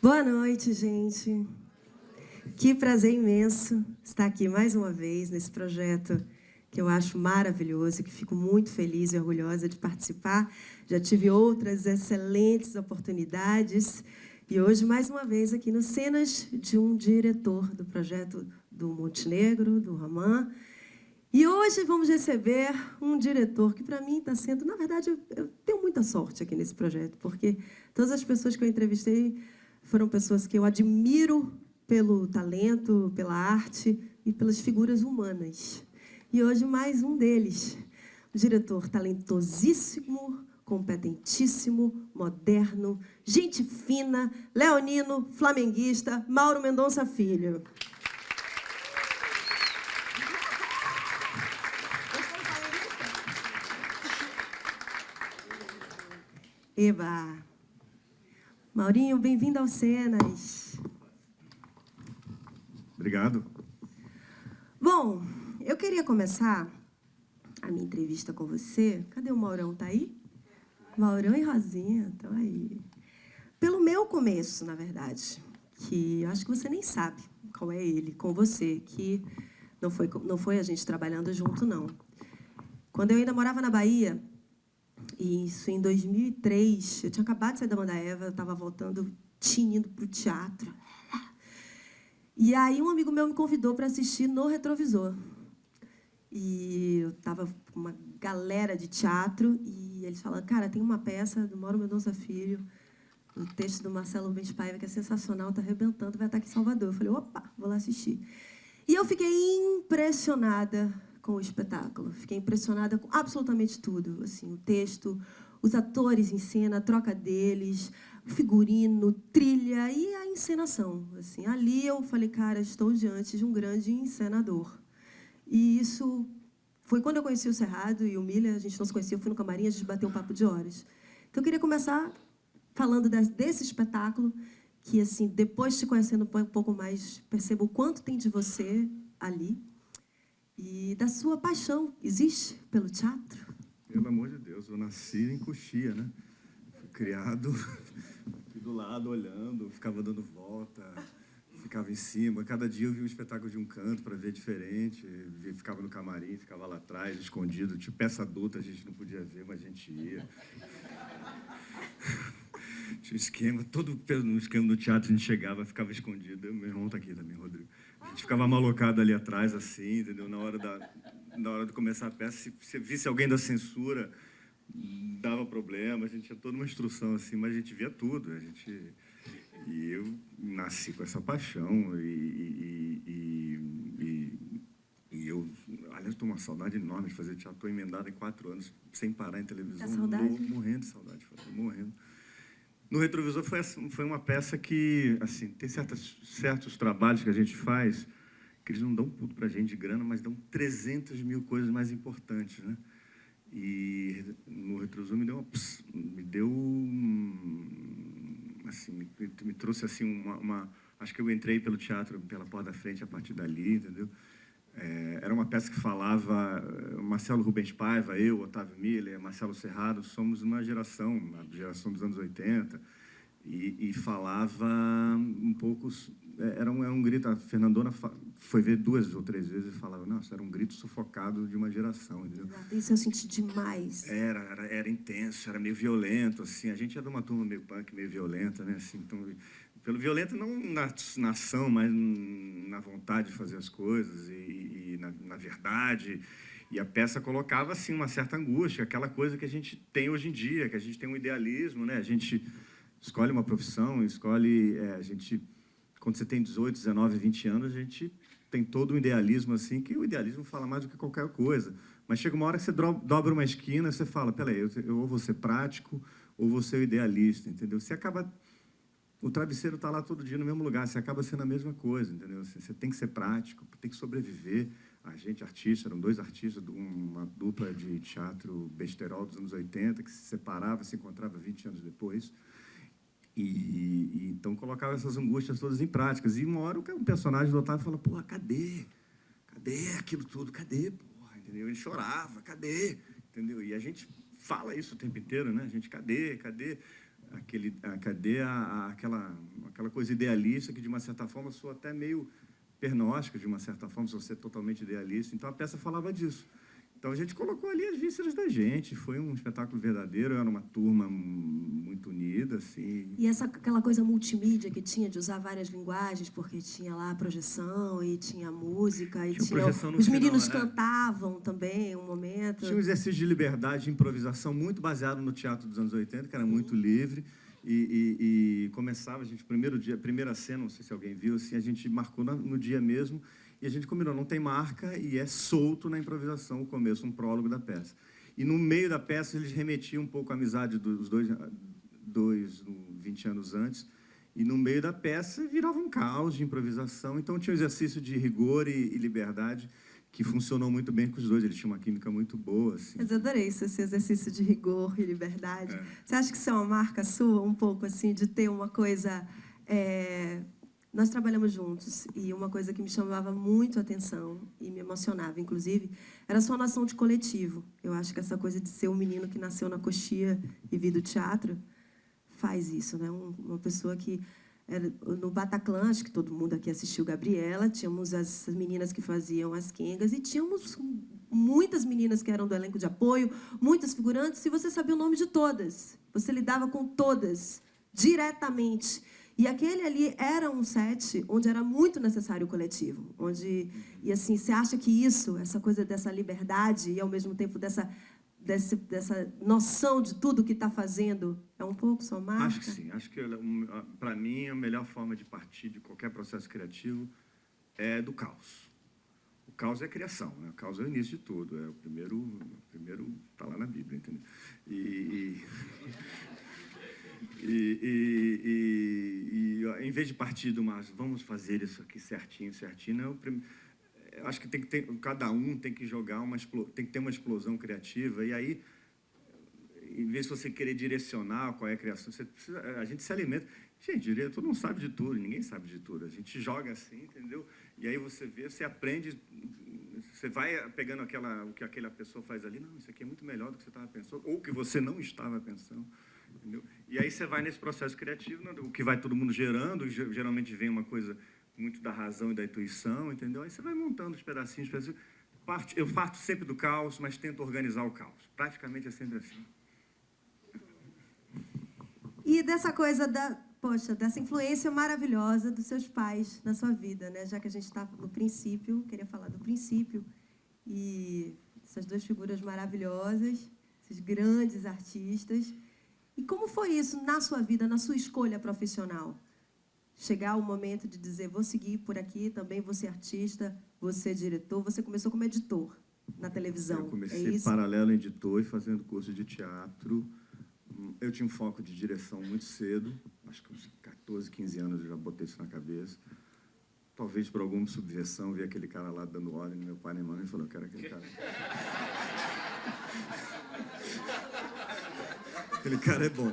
Boa noite, gente. Que prazer imenso estar aqui mais uma vez nesse projeto que eu acho maravilhoso e que fico muito feliz e orgulhosa de participar. Já tive outras excelentes oportunidades e hoje, mais uma vez, aqui no Cenas de um diretor do projeto do Montenegro, do Roman. E hoje vamos receber um diretor que, para mim, está sendo... Na verdade, eu tenho muita sorte aqui nesse projeto, porque todas as pessoas que eu entrevistei foram pessoas que eu admiro pelo talento, pela arte e pelas figuras humanas. E hoje, mais um deles. Um diretor talentosíssimo, competentíssimo, moderno, gente fina, leonino, flamenguista, Mauro Mendonça Filho. Eba! Maurinho, bem-vindo ao Cenas. Obrigado. Bom, eu queria começar a minha entrevista com você. Cadê o Maurão? Tá aí? Maurão e Rosinha estão aí. Pelo meu começo, na verdade, que eu acho que você nem sabe qual é ele, com você, que não foi a gente trabalhando junto, não. Quando eu ainda morava na Bahia, isso em 2003, eu tinha acabado de sair da Banda Eva, eu estava voltando, tinha ido para o teatro. E aí um amigo meu me convidou para assistir no Retrovisor. E eu estava com uma galera de teatro e eles falaram, cara, tem uma peça do Mauro Mendonça Filho, o texto do Marcelo Rubens Paiva, que é sensacional, está arrebentando, vai estar aqui em Salvador. Eu falei, opa, vou lá assistir. E eu fiquei impressionada com o espetáculo. Fiquei impressionada com absolutamente tudo. Assim, o texto, os atores em cena, a troca deles, o figurino, trilha e a encenação. Assim, ali eu falei, cara, estou diante de um grande encenador. E isso foi quando eu conheci o Cerrado e o Miller, a gente não se conhecia, eu fui no camarim, a gente bateu um papo de horas. Então, eu queria começar falando desse espetáculo, que, assim, depois te conhecendo um pouco mais, percebo o quanto tem de você ali e da sua paixão. Existe pelo teatro? Pelo amor de Deus, eu nasci em Coxia, né? Fui criado aqui do lado, olhando, ficava dando volta, ficava em cima. Cada dia eu via um espetáculo de um canto para ver diferente. Ficava no camarim, ficava lá atrás, escondido. Tipo, peça adulta a gente não podia ver, mas a gente ia. Tinha um esquema, todo no esquema do teatro a gente chegava, ficava escondido. Meu irmão tá aqui também, Rodrigo. A gente ficava malocado ali atrás, assim, entendeu? Na hora de começar a peça, se você visse alguém da censura, dava problema. A gente tinha toda uma instrução, assim, mas a gente via tudo. E eu nasci com essa paixão e eu, aliás, estou uma saudade enorme de fazer teatro. Estou emendado em 4 anos, sem parar em televisão. Tá saudade? Morrendo de saudade, morrendo. No Retrovisor foi uma peça que, assim, tem certos trabalhos que a gente faz que eles não dão tudo para a gente de grana, mas dão 300 mil coisas mais importantes, né? E no Retrovisor me trouxe assim acho que eu entrei pelo teatro pela porta da frente a partir dali, entendeu? Era uma peça que falava Marcelo Rubens Paiva, eu, Otávio Miller, Marcelo Cerrado, somos uma geração, a geração dos anos 80, e falava um pouco... Era um grito, a Fernandona foi ver 2 ou 3 vezes e falava, nossa, era um grito sufocado de uma geração, entendeu? Isso eu senti demais. Era intenso, era meio violento, assim. A gente é de uma turma meio punk, meio violenta, né? Assim, então, pelo violento não na ação, mas na vontade de fazer as coisas e na verdade. E a peça colocava, assim, uma certa angústia, aquela coisa que a gente tem hoje em dia, que a gente tem um idealismo, né? A gente escolhe uma profissão, quando você tem 18, 19, 20 anos, a gente tem todo um idealismo, assim, que o idealismo fala mais do que qualquer coisa. Mas chega uma hora que você dobra uma esquina e você fala, peraí, eu ou vou ser prático ou vou ser idealista, entendeu? Você acaba... O travesseiro está lá todo dia no mesmo lugar, você acaba sendo a mesma coisa, entendeu? Você tem que ser prático, tem que sobreviver. A gente, artista, eram 2 artistas, uma dupla de teatro besterol dos anos 80, que se separava, se encontrava 20 anos depois. Então colocava essas angústias todas em práticas. E uma hora um personagem do Otávio fala, porra, cadê? Cadê aquilo tudo? Cadê, porra? Entendeu? Ele chorava, cadê? Entendeu? E a gente fala isso o tempo inteiro, né? A gente, cadê? cadê aquela coisa idealista que, de uma certa forma, soa até meio pernóstica, de uma certa forma, se você é totalmente idealista. Então, a peça falava disso. Então, a gente colocou ali as vísceras da gente. Foi um espetáculo verdadeiro, era uma turma muito unida, assim. E aquela coisa multimídia que tinha de usar várias linguagens, porque tinha lá a projeção, e tinha música, e tinha os meninos cantavam também, um momento. Tinha um exercício de liberdade, de improvisação, muito baseado no teatro dos anos 80, que era muito livre. E começava, a gente, primeira cena, não sei se alguém viu, assim, a gente marcou no dia mesmo, e a gente combinou, não tem marca, e é solto na improvisação o começo, um prólogo da peça. E no meio da peça eles remetiam um pouco à amizade dos dois 20 anos antes, e no meio da peça virava um caos de improvisação, então tinha um exercício de rigor e liberdade que funcionou muito bem com os dois, eles tinham uma química muito boa. Assim. Mas eu adorei esse exercício de rigor e liberdade. Você acha que isso é uma marca sua, um pouco assim, de ter uma coisa... Nós trabalhamos juntos, e uma coisa que me chamava muito a atenção, e me emocionava, inclusive, era a sua noção de coletivo. Eu acho que essa coisa de ser um menino que nasceu na coxia e vir do teatro faz isso, né? Uma pessoa que... No Bataclan, acho que todo mundo aqui assistiu Gabriela, tínhamos as meninas que faziam as quengas, e tínhamos muitas meninas que eram do elenco de apoio, muitas figurantes, e você sabia o nome de todas. Você lidava com todas, diretamente. E aquele ali era um set onde era muito necessário o coletivo. E assim, você acha que isso, essa coisa dessa liberdade e, ao mesmo tempo, dessa noção de tudo que está fazendo, é um pouco sua marca? Acho que sim. Acho que, para mim, a melhor forma de partir de qualquer processo criativo é do caos. O caos é a criação, né? O caos é o início de tudo. É o primeiro está lá na Bíblia, entendeu? Em vez de partir do mas vamos fazer isso aqui certinho, eu acho que cada um tem que jogar tem que ter uma explosão criativa, e aí, em vez de você querer direcionar qual é a criação, a gente se alimenta. Gente, todo mundo sabe de tudo, ninguém sabe de tudo. A gente joga assim, entendeu? E aí você vê, você aprende, você vai pegando o que aquela pessoa faz ali. Não, isso aqui é muito melhor do que você estava pensando, ou que você não estava pensando. Entendeu? E aí você vai nesse processo criativo, o que vai todo mundo gerando, geralmente vem uma coisa muito da razão e da intuição, entendeu? Aí você vai montando os pedacinhos. Eu parto sempre do caos, mas tento organizar o caos. Praticamente é sempre assim. E dessa coisa dessa influência maravilhosa dos seus pais na sua vida, né? Já que a gente está no princípio, queria falar do princípio, e essas duas figuras maravilhosas, esses grandes artistas. E como foi isso na sua vida, na sua escolha profissional? Chegar o momento de dizer, vou seguir por aqui, também vou ser artista, vou ser diretor. Você começou como editor na televisão, eu comecei paralelo editor e fazendo curso de teatro. Eu tinha um foco de direção muito cedo, acho que uns 14, 15 anos eu já botei isso na cabeça. Talvez por alguma subversão, vi aquele cara lá dando ordem no meu pai e minha mãe e falou, eu quero aquele cara. Aquele cara é bom.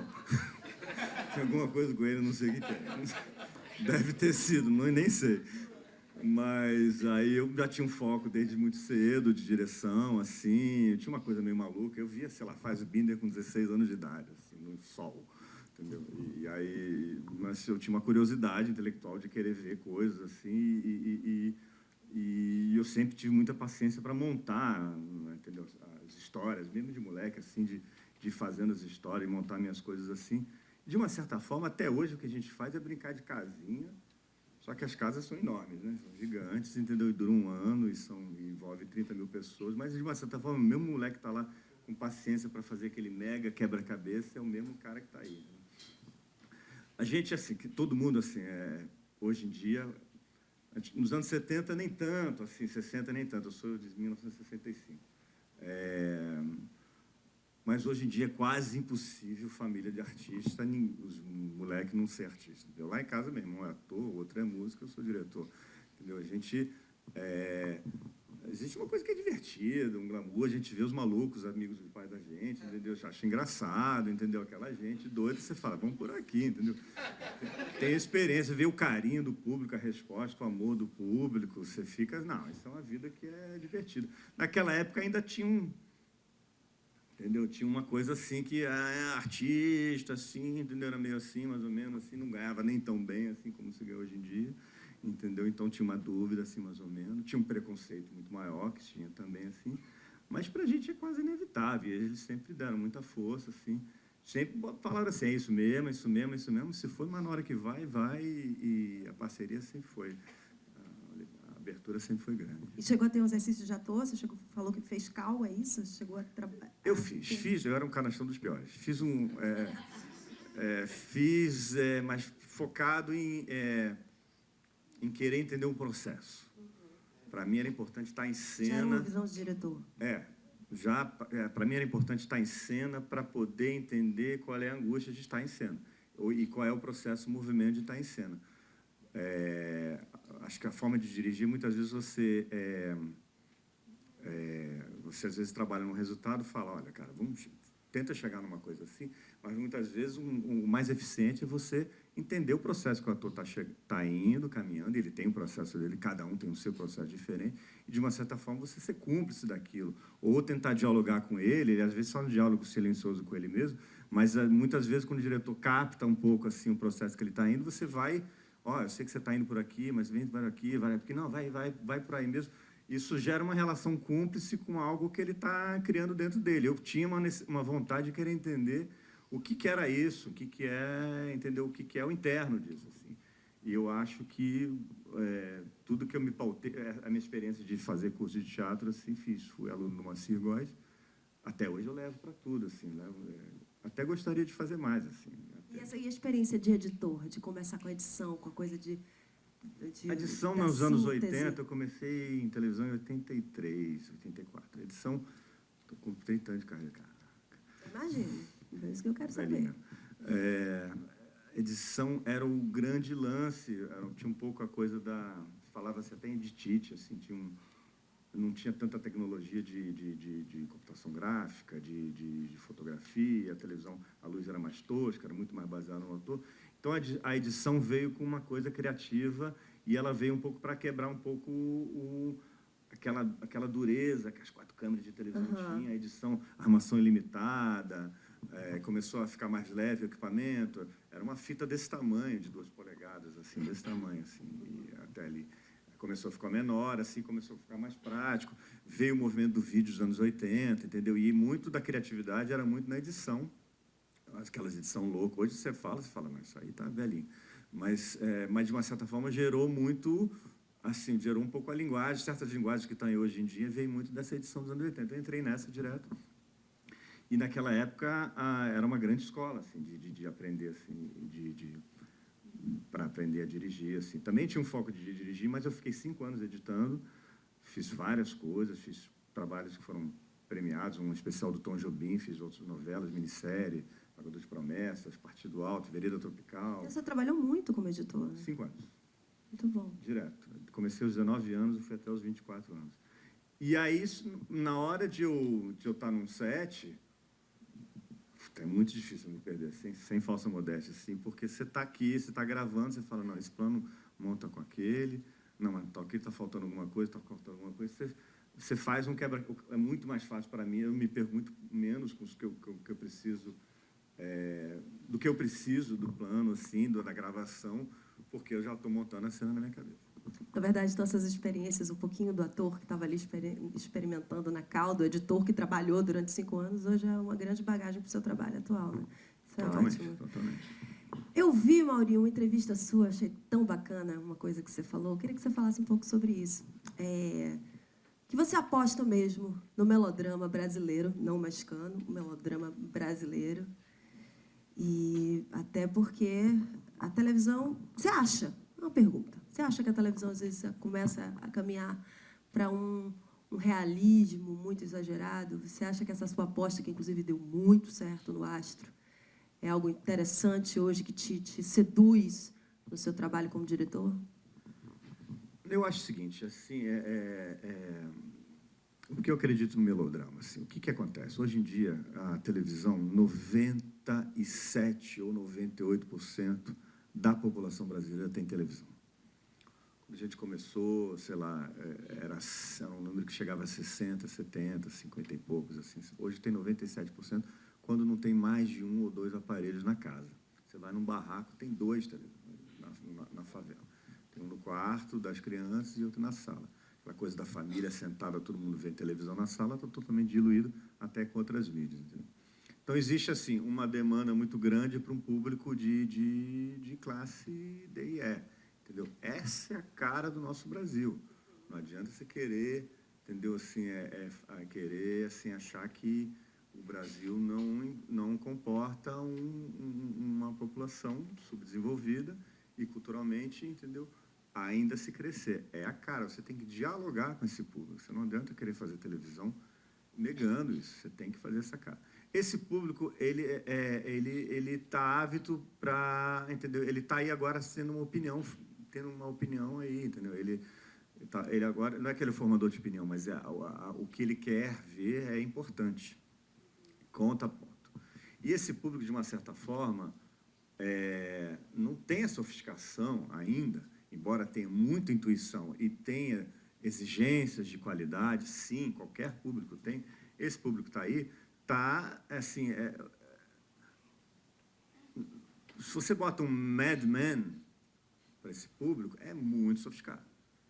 Tem alguma coisa com ele, não sei o que é. Deve ter sido, nem sei. Mas aí eu já tinha um foco desde muito cedo, de direção, assim. Eu tinha uma coisa meio maluca. Eu via, sei lá, Fassbinder com 16 anos de idade, assim, no sol. Entendeu? E aí, mas eu tinha uma curiosidade intelectual de querer ver coisas, assim. E eu sempre tive muita paciência para montar, entendeu? As histórias, mesmo de moleque, assim, de fazendo as histórias e montar minhas coisas assim. De uma certa forma, até hoje, o que a gente faz é brincar de casinha, só que as casas são enormes, né? São gigantes, entendeu? E duram um ano e envolve 30 mil pessoas, mas, de uma certa forma, o mesmo moleque que está lá com paciência para fazer aquele mega quebra-cabeça é o mesmo cara que está aí. Né? A gente, assim, que todo mundo, assim, hoje em dia, nos anos 70 nem tanto, assim, 60 nem tanto, eu sou de 1965. Mas hoje em dia é quase impossível família de artista, os moleques não ser artista. Eu lá em casa, meu irmão é ator, o outro é músico, eu sou diretor. Entendeu? Existe uma coisa que é divertida, um glamour, a gente vê os malucos, amigos dos pais da gente, entendeu? Eu acho engraçado, entendeu? Aquela gente doida, você fala, vamos por aqui, entendeu? Tem experiência, vê o carinho do público, a resposta, o amor do público, você fica, não, isso é uma vida que é divertida. Naquela época ainda tinha Entendeu? Tinha uma coisa assim que artista, assim, entendeu? Era meio assim, mais ou menos, assim, não ganhava nem tão bem assim como se ganha hoje em dia, entendeu? Então tinha uma dúvida, assim, mais ou menos. Tinha um preconceito muito maior, que tinha também, assim. Mas para a gente é quase inevitável. E eles sempre deram muita força, assim. Sempre falaram assim, é isso mesmo, é isso mesmo, é isso mesmo. Se for, mas na hora que vai, vai. E a parceria sempre foi. A abertura sempre foi grande. E chegou a ter um exercício de ator? Você falou que fez cal, é isso? Chegou a trabalhar? Eu fiz. Eu era um canastrão dos piores. Mas focado em querer entender um processo. Para mim era importante estar em cena. Já era uma visão de diretor. Para mim era importante estar em cena para poder entender qual é a angústia de estar em cena e qual é o processo, o movimento de estar em cena. Acho que a forma de dirigir, muitas vezes você às vezes trabalha num resultado, fala, olha, cara, tenta chegar numa coisa assim, mas muitas vezes o mais eficiente é você entender o processo que o ator está indo, caminhando, ele tem um processo dele, cada um tem o seu processo diferente, e de uma certa forma você ser cúmplice daquilo, ou tentar dialogar com ele às vezes só um diálogo silencioso com ele mesmo, mas muitas vezes quando o diretor capta um pouco assim o processo que ele está indo, você vai, eu sei que você está indo por aqui, mas vem por aqui, vai aqui, não, vai por aí mesmo. Isso gera uma relação cúmplice com algo que ele está criando dentro dele. Eu tinha uma vontade de querer entender o que era isso, entender o que é o interno disso. Assim. E eu acho que tudo que eu me pautei, a minha experiência de fazer curso de teatro, assim, fui aluno do Moacir Góes, até hoje eu levo para tudo, assim, até gostaria de fazer mais, assim. E a experiência de editor, de começar com a edição, com a coisa de a edição nos anos 80, eu comecei em televisão em 83, 84. A edição, estou com 30 anos de carreira. Imagina, é isso que eu quero saber. Edição era o grande lance, tinha um pouco a coisa falava-se até em editite, assim, não tinha tanta tecnologia de computação gráfica, de fotografia, a televisão, a luz era mais tosca, era muito mais baseada no autor. Então, a edição veio com uma coisa criativa e ela veio um pouco para quebrar um pouco aquela dureza que as 4 câmeras de televisão tinham. A edição, armação ilimitada, começou a ficar mais leve o equipamento. Era uma fita desse tamanho, de 2 polegadas, assim, desse tamanho, assim, e até ali. Começou a ficar menor, assim, começou a ficar mais prático. Veio o movimento do vídeo dos anos 80, entendeu? E muito da criatividade era muito na edição. Aquelas edição louca. Hoje você fala, mas isso aí tá velhinho. Mas de uma certa forma gerou muito, assim, gerou um pouco a linguagem, certas linguagens que estão aí hoje em dia, veio muito dessa edição dos anos 80. Eu entrei nessa direto. E naquela época era uma grande escola, assim, de aprender, assim, para aprender a dirigir, assim. Também tinha um foco de dirigir, mas eu fiquei 5 anos editando, fiz várias coisas, fiz trabalhos que foram premiados, um especial do Tom Jobim, fiz outras novelas, minissérie, Pagador de Promessas, Partido Alto, Vereda Tropical. Você trabalhou muito como editor, né? 5 anos. Muito bom. Direto. Comecei aos 19 anos e fui até os 24 anos. E aí, na hora de eu estar num set, é muito difícil me perder, sem falsa modéstia, assim, porque você está aqui, você está gravando, você fala, não, esse plano monta com aquele, não, mas aqui está faltando alguma coisa, está faltando alguma coisa, você faz um quebra... É muito mais fácil para mim, eu me perco muito menos com o que eu preciso, do que eu preciso do plano, assim, da gravação, porque eu já estou montando a cena na minha cabeça. Na verdade, então, essas experiências, um pouquinho do ator que estava ali experimentando na cal, do editor que trabalhou durante 5 anos, hoje é uma grande bagagem para o seu trabalho atual, né? Isso é ótimo. Totalmente. Eu vi, Maurinho, uma entrevista sua, achei tão bacana uma coisa que você falou. Eu queria que você falasse um pouco sobre isso. Que você aposta mesmo no melodrama brasileiro, não mexicano, o melodrama brasileiro. E até porque a televisão... Você acha? Uma pergunta. Você acha que a televisão, às vezes, começa a caminhar para um realismo muito exagerado? Você acha que essa sua aposta, que inclusive deu muito certo no Astro, é algo interessante hoje que te seduz no seu trabalho como diretor? Eu acho o seguinte, assim, o que eu acredito no melodrama, assim, o que acontece? Hoje em dia, a televisão, 97% ou 98% da população brasileira tem televisão. Quando a gente começou, sei lá, era um número que chegava a 60, 70, 50 e poucos, assim. Hoje tem 97%, quando não tem mais de 1 ou 2 aparelhos na casa. Você vai num barraco, tem 2 na favela. Tem um no quarto das crianças e outro na sala. Aquela coisa da família sentada, todo mundo vê televisão na sala, está totalmente diluído até com outras mídias. Entendeu? Então, existe, assim, uma demanda muito grande para um público de classe D e E. Entendeu? Essa é a cara do nosso Brasil. Não adianta você querer, entendeu? Assim, querer assim, achar que o Brasil não comporta uma população subdesenvolvida e culturalmente, entendeu? Ainda se crescer. É a cara, você tem que dialogar com esse público. Você não adianta querer fazer televisão negando isso, você tem que fazer essa cara. Esse público, ele está ávido para, entendeu? Ele está aí agora tendo uma opinião aí, entendeu? Ele agora, não é que ele é formador de opinião, mas o que ele quer ver é importante. Conta ponto. E esse público, de uma certa forma, não tem a sofisticação ainda, embora tenha muita intuição e tenha exigências de qualidade, sim, qualquer público tem. Esse público está aí, está, assim, se você bota um Mad Men para esse público, é muito sofisticado.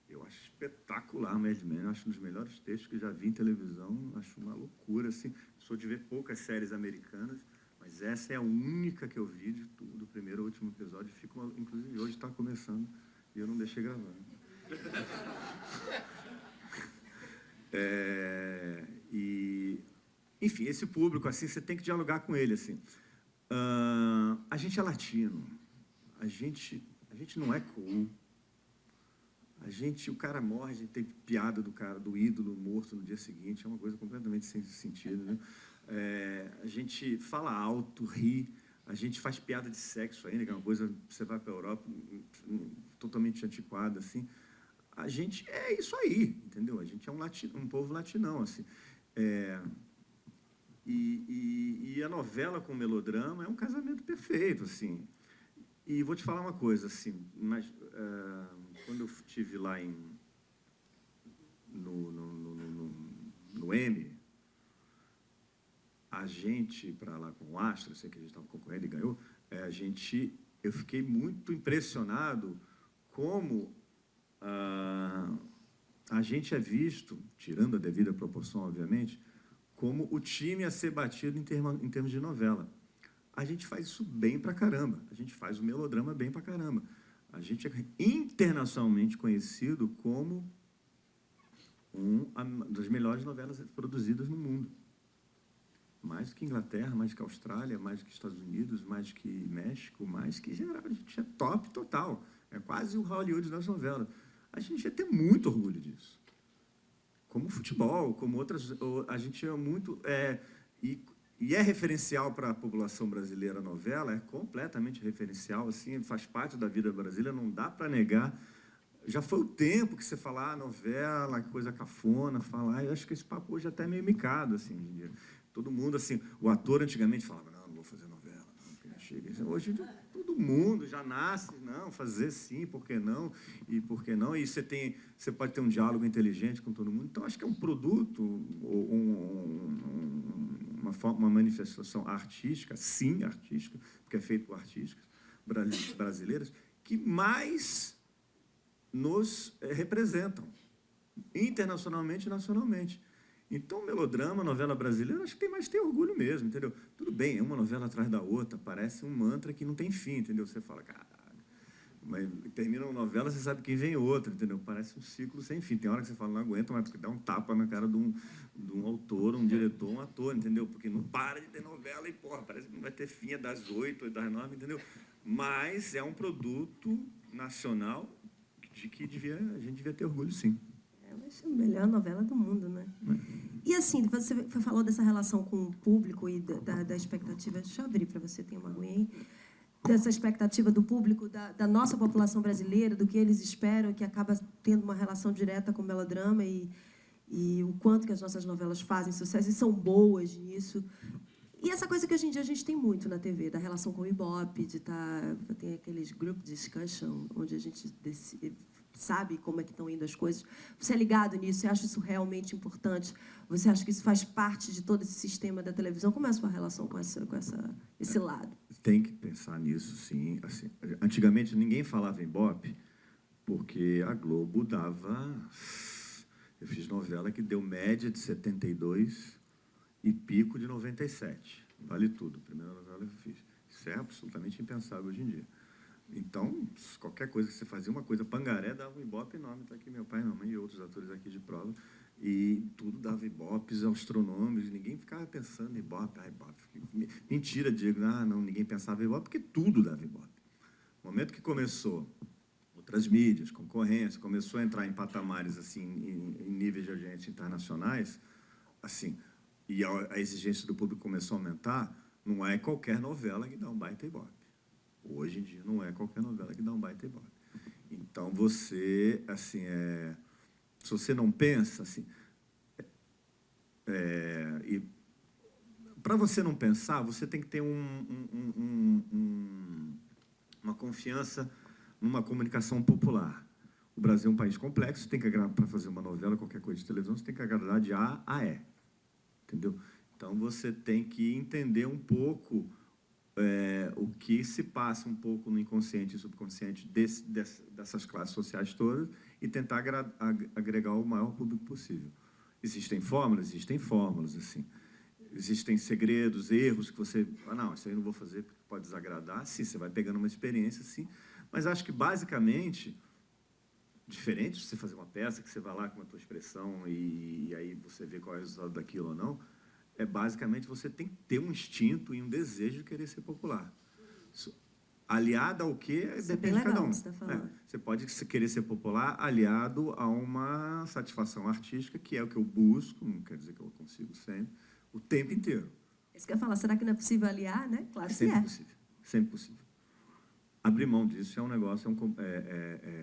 Eu acho espetacular Mad Men, eu acho um dos melhores textos que já vi em televisão, acho uma loucura, assim. Sou de ver poucas séries americanas, mas essa é a única que eu vi do primeiro ao último episódio. Inclusive, hoje está começando e eu não deixei gravando. Enfim, esse público, assim, você tem que dialogar com ele, assim. A gente é latino, a gente não é cool. O cara morre, a gente tem piada do ídolo morto no dia seguinte, é uma coisa completamente sem sentido, né? A gente fala alto, ri, a gente faz piada de sexo ainda, que é uma coisa, você vai para a Europa, totalmente antiquada, assim. A gente é isso aí, entendeu? A gente é um povo latinão, assim. E a novela com melodrama é um casamento perfeito, assim. E vou te falar uma coisa, assim, quando eu estive lá no M, a gente, para lá com o Astra, sei que a gente estava concorrendo e ganhou, eu fiquei muito impressionado como a gente é visto, tirando a devida proporção, obviamente, como o time a ser batido em termos de novela. A gente faz isso bem pra caramba. A gente faz o melodrama bem pra caramba. A gente é internacionalmente conhecido como uma das melhores novelas produzidas no mundo. Mais do que Inglaterra, mais do que Austrália, mais do que Estados Unidos, mais do que México, mais que geral. A gente é top total. É quase o Hollywood das novelas. A gente ia ter muito orgulho disso. Como futebol, como outras... A gente é muito... E é referencial para a população brasileira a novela, é completamente referencial, assim, faz parte da vida brasileira, não dá para negar. Já foi o tempo que você fala, novela, coisa cafona, eu acho que esse papo hoje é até meio micado, assim, hoje em dia. Todo mundo, assim, o ator antigamente falava, não vou fazer novela, não, chega. Hoje todo mundo já nasce, não, fazer sim, por que não? E por que não? E você pode ter um diálogo inteligente com todo mundo. Então, acho que é um produto, uma manifestação artística, sim, artística, porque é feito por artistas brasileiras, que mais nos representam, internacionalmente e nacionalmente. Então, melodrama, novela brasileira, acho que tem mais que ter orgulho mesmo, entendeu? Tudo bem, é uma novela atrás da outra, parece um mantra que não tem fim, entendeu? Você fala, caralho, mas termina uma novela, você sabe que vem outra, entendeu? Parece um ciclo sem fim. Tem hora que você fala, não aguenta, mas dá um tapa na cara de um autor, um diretor, um ator, entendeu? Porque não para de ter novela e, porra, parece que não vai ter fim, é das 8, é das 9, entendeu? Mas é um produto nacional de que a gente devia ter orgulho, sim. A melhor novela do mundo, né? E assim, você falou dessa relação com o público e da expectativa... Deixa eu abrir para você, tem uma aguinha aí. Dessa expectativa do público, da nossa população brasileira, do que eles esperam, que acaba tendo uma relação direta com o melodrama e o quanto que as nossas novelas fazem sucesso e são boas nisso. E essa coisa que hoje em dia a gente tem muito na TV, da relação com o Ibope, tem aqueles group discussion, onde a gente sabe como é que estão indo as coisas. Você é ligado nisso? Você acha isso realmente importante? Você acha que isso faz parte de todo esse sistema da televisão? Como é a sua relação com esse lado? Tem que pensar nisso, sim. Assim, antigamente, ninguém falava em Ibope, porque a Globo dava... Eu fiz novela que deu média de 72 e pico de 97. Vale tudo. A primeira novela que eu fiz. Isso é absolutamente impensável hoje em dia. Então, qualquer coisa que você fazia, uma coisa, Pangaré dava um Ibope enorme. Está aqui meu pai, minha mãe e outros atores aqui de prova. E tudo dava Ibopes astronômicos. Ninguém ficava pensando em Ibope. Ah, Ibope. Mentira, Diego. Ah, não, ninguém pensava em Ibope, porque tudo dava Ibope. No momento que começou outras mídias, concorrência, começou a entrar em patamares, assim, em níveis de audiência internacionais, assim, e a exigência do público começou a aumentar, não é qualquer novela que dá um baita Ibope. Hoje em dia, não é qualquer novela que dá um baita Ibope. Então, você, assim, se você não pensa, assim, e para você não pensar, você tem que ter uma confiança numa comunicação popular. O Brasil é um país complexo, tem que agradar, para fazer uma novela, qualquer coisa de televisão, você tem que agradar de A a E. Entendeu? Então, você tem que entender um pouco o que se passa um pouco no inconsciente e subconsciente dessas classes sociais todas e tentar agregar o maior público possível. Existem fórmulas, assim. Existem segredos, erros que você... Ah, não, isso aí eu não vou fazer porque pode desagradar. Sim, você vai pegando uma experiência, sim. Mas acho que, basicamente, diferente de você fazer uma peça, que você vai lá com a tua expressão e aí você vê qual é o resultado daquilo ou não, basicamente, você tem que ter um instinto e um desejo de querer ser popular. Aliado ao quê? Depende de cada um. Você está falando. Você pode querer ser popular aliado a uma satisfação artística, que é o que eu busco, não quer dizer que eu consigo sempre, o tempo inteiro. Isso que eu ia falar, será que não é possível aliar, né? Claro que sempre possível, sempre possível. Abrir mão disso é um negócio,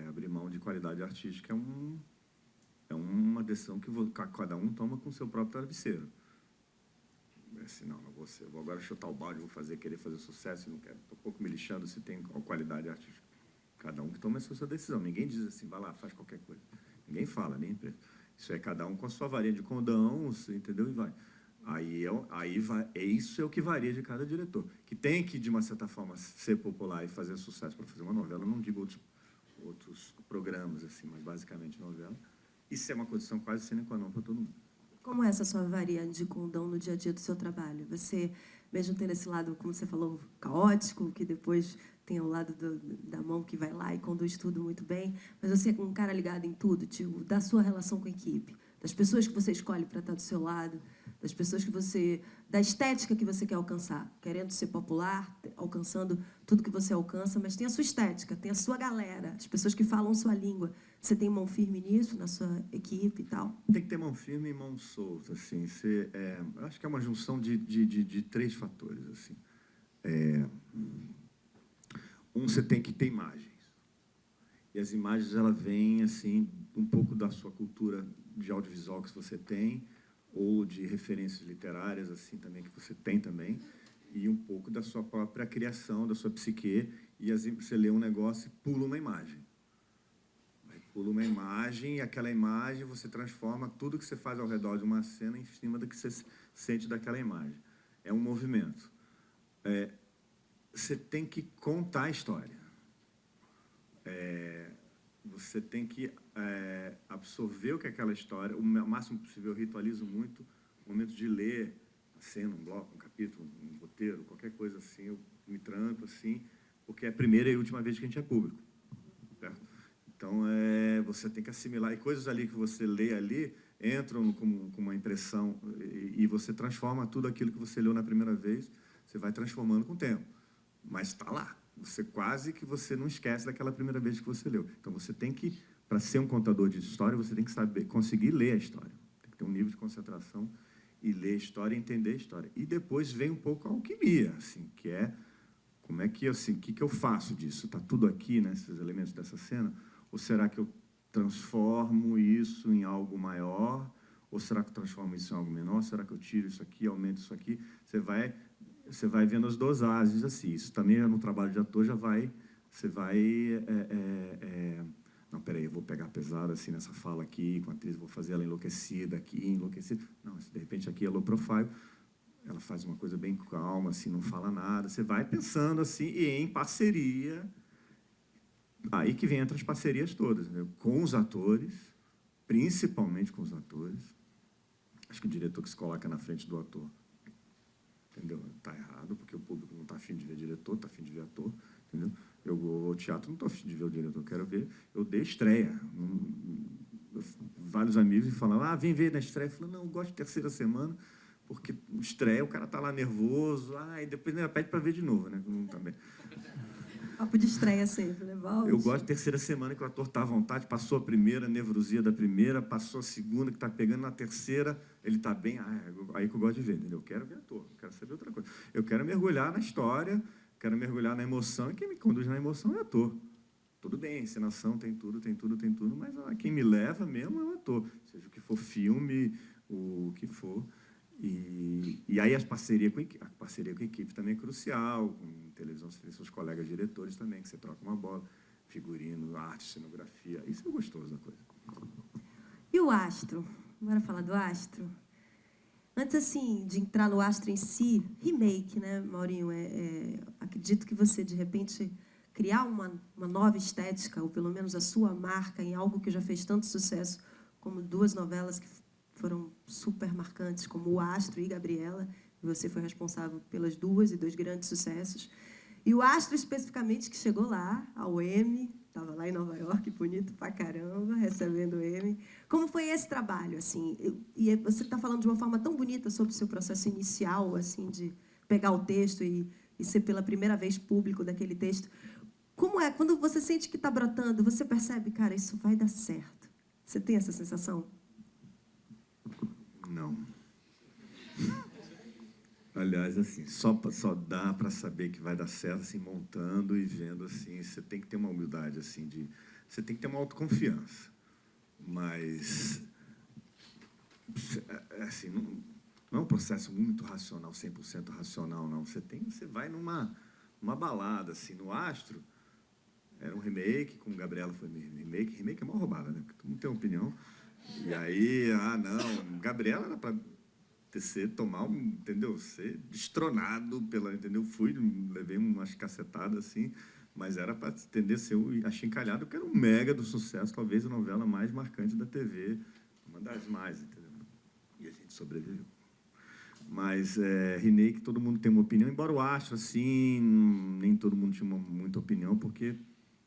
abrir mão de qualidade artística é uma decisão que cada um toma com o seu próprio travesseiro. Assim, não vou agora chutar o balde, querer fazer sucesso, não quero, estou um pouco me lixando se tem qualidade artística. Cada um que toma a sua decisão. Ninguém diz assim, vai lá, faz qualquer coisa. Ninguém fala, nem empresa. Isso é cada um com a sua varinha de condão, entendeu? E vai. Isso é o que varia de cada diretor. Que tem que, de uma certa forma, ser popular e fazer sucesso para fazer uma novela, não digo outros programas, assim, mas basicamente novela. Isso é uma condição quase sine qua non para todo mundo. Como é essa sua varia de condão no dia a dia do seu trabalho? Você, mesmo tendo esse lado, como você falou, caótico, que depois tem o lado da mão que vai lá e conduz tudo muito bem, mas você é um cara ligado em tudo, tipo, da sua relação com a equipe, das pessoas que você escolhe para estar do seu lado, das pessoas da estética que você quer alcançar, querendo ser popular, alcançando tudo que você alcança, mas tem a sua estética, tem a sua galera, as pessoas que falam sua língua. Você tem mão firme nisso, na sua equipe e tal? Tem que ter mão firme e mão solta, assim. Acho que é uma junção de 3 fatores, assim. Você tem que ter imagens. E as imagens, elas vêm, assim, um pouco da sua cultura de audiovisual que você tem, ou de referências literárias, assim, também, que você tem também, e um pouco da sua própria criação, da sua psique, e você lê um negócio e pula uma imagem. Pula uma imagem, e aquela imagem você transforma tudo que você faz ao redor de uma cena em cima do que você sente daquela imagem. É um movimento. Você tem que contar a história. Você tem que absorver o que é aquela história. O máximo possível, eu ritualizo muito o momento de ler a cena, um bloco, um capítulo, um roteiro, qualquer coisa assim. Eu me tranco assim, porque é a primeira e última vez que a gente é público. Certo? Então, você tem que assimilar. E coisas ali que você lê ali entram como uma impressão e você transforma tudo aquilo que você leu na primeira vez, você vai transformando com o tempo. Mas está lá. Quase que você não esquece daquela primeira vez que você leu. Então, você tem que, para ser um contador de história, você tem que conseguir ler a história. Tem que ter um nível de concentração e ler a história e entender a história. E depois vem um pouco a alquimia, assim, que é como é que, assim, o que eu faço disso? Está tudo aqui, né, esses elementos dessa cena? Ou será que eu transformo isso em algo maior? Ou será que eu transformo isso em algo menor? Será que eu tiro isso aqui, aumento isso aqui? Você vai vendo as dosagens, assim. Isso também, no trabalho de ator, você vai Não, peraí, eu vou pegar pesado assim nessa fala aqui, com a atriz, vou fazer ela enlouquecida aqui, enlouquecida. Não, de repente aqui é low profile, ela faz uma coisa bem calma, assim, não fala nada. Você vai pensando assim, e em parceria. Aí que vem entre as parcerias todas, né? Com os atores, principalmente com os atores. Acho que o diretor que se coloca na frente do ator, entendeu? Está errado, porque o público não está afim de ver diretor, está afim de ver ator, entendeu? Eu vou ao teatro, não estou afim de ver o diretor, quero ver. Eu dei estreia. Vários amigos me falavam, vem ver na estreia. Eu falei, não, eu gosto de terceira semana, porque estreia, o cara está lá nervoso, e depois pede para ver de novo, né? Também. Papo de estreia sempre, né, Valde? Eu gosto de terceira semana, que o ator está à vontade, passou a primeira, nevrosia da primeira, passou a segunda, que está pegando na terceira, ele está bem, aí que eu gosto de ver, entendeu? Eu quero ver ator, não quero saber outra coisa. Eu quero mergulhar na história, quero mergulhar na emoção, e quem me conduz na emoção é ator. Tudo bem, encenação tem tudo, mas quem me leva mesmo é o ator, seja o que for filme, o que for. E aí a parceria com a equipe também é crucial, com televisão, você tem seus colegas diretores também, que você troca uma bola, figurino, arte, cenografia, isso é gostoso da coisa. E o Astro? Bora falar do Astro? Antes, assim, de entrar no Astro em si, remake, né, Maurinho? Acredito que você, de repente, criar uma nova estética, ou pelo menos a sua marca, em algo que já fez tanto sucesso, como duas novelas que foram super marcantes, como O Astro e Gabriela, e você foi responsável pelas duas e dois grandes sucessos. E o Astro, especificamente, que chegou lá, ao Emmy, estava lá em Nova York, bonito pra caramba, recebendo o Emmy. Como foi esse trabalho, assim? E você está falando de uma forma tão bonita sobre o seu processo inicial, assim, de pegar o texto e ser pela primeira vez público daquele texto. Como é? Quando você sente que está brotando, você percebe, cara, isso vai dar certo. Você tem essa sensação? Não. Aliás, assim, só dá para saber que vai dar certo, assim, montando e vendo, assim, você tem que ter uma humildade, assim, você tem que ter uma autoconfiança. Mas, assim, não é um processo muito racional, 100% racional, não. Você vai numa balada, assim, no Astro, era um remake, com Gabriela foi remake é uma roubada, né? Porque todo mundo tem uma opinião. E aí, não, Gabriela era para entendeu? Ser destronado pela, entendeu? Levei umas cacetadas assim, mas era para, entender, ser achincalhado, que era um mega do sucesso, talvez a novela mais marcante da TV, uma das mais, entendeu? E a gente sobreviveu. Mas remake, todo mundo tem uma opinião, embora o Astro, assim, nem todo mundo tinha muita opinião, porque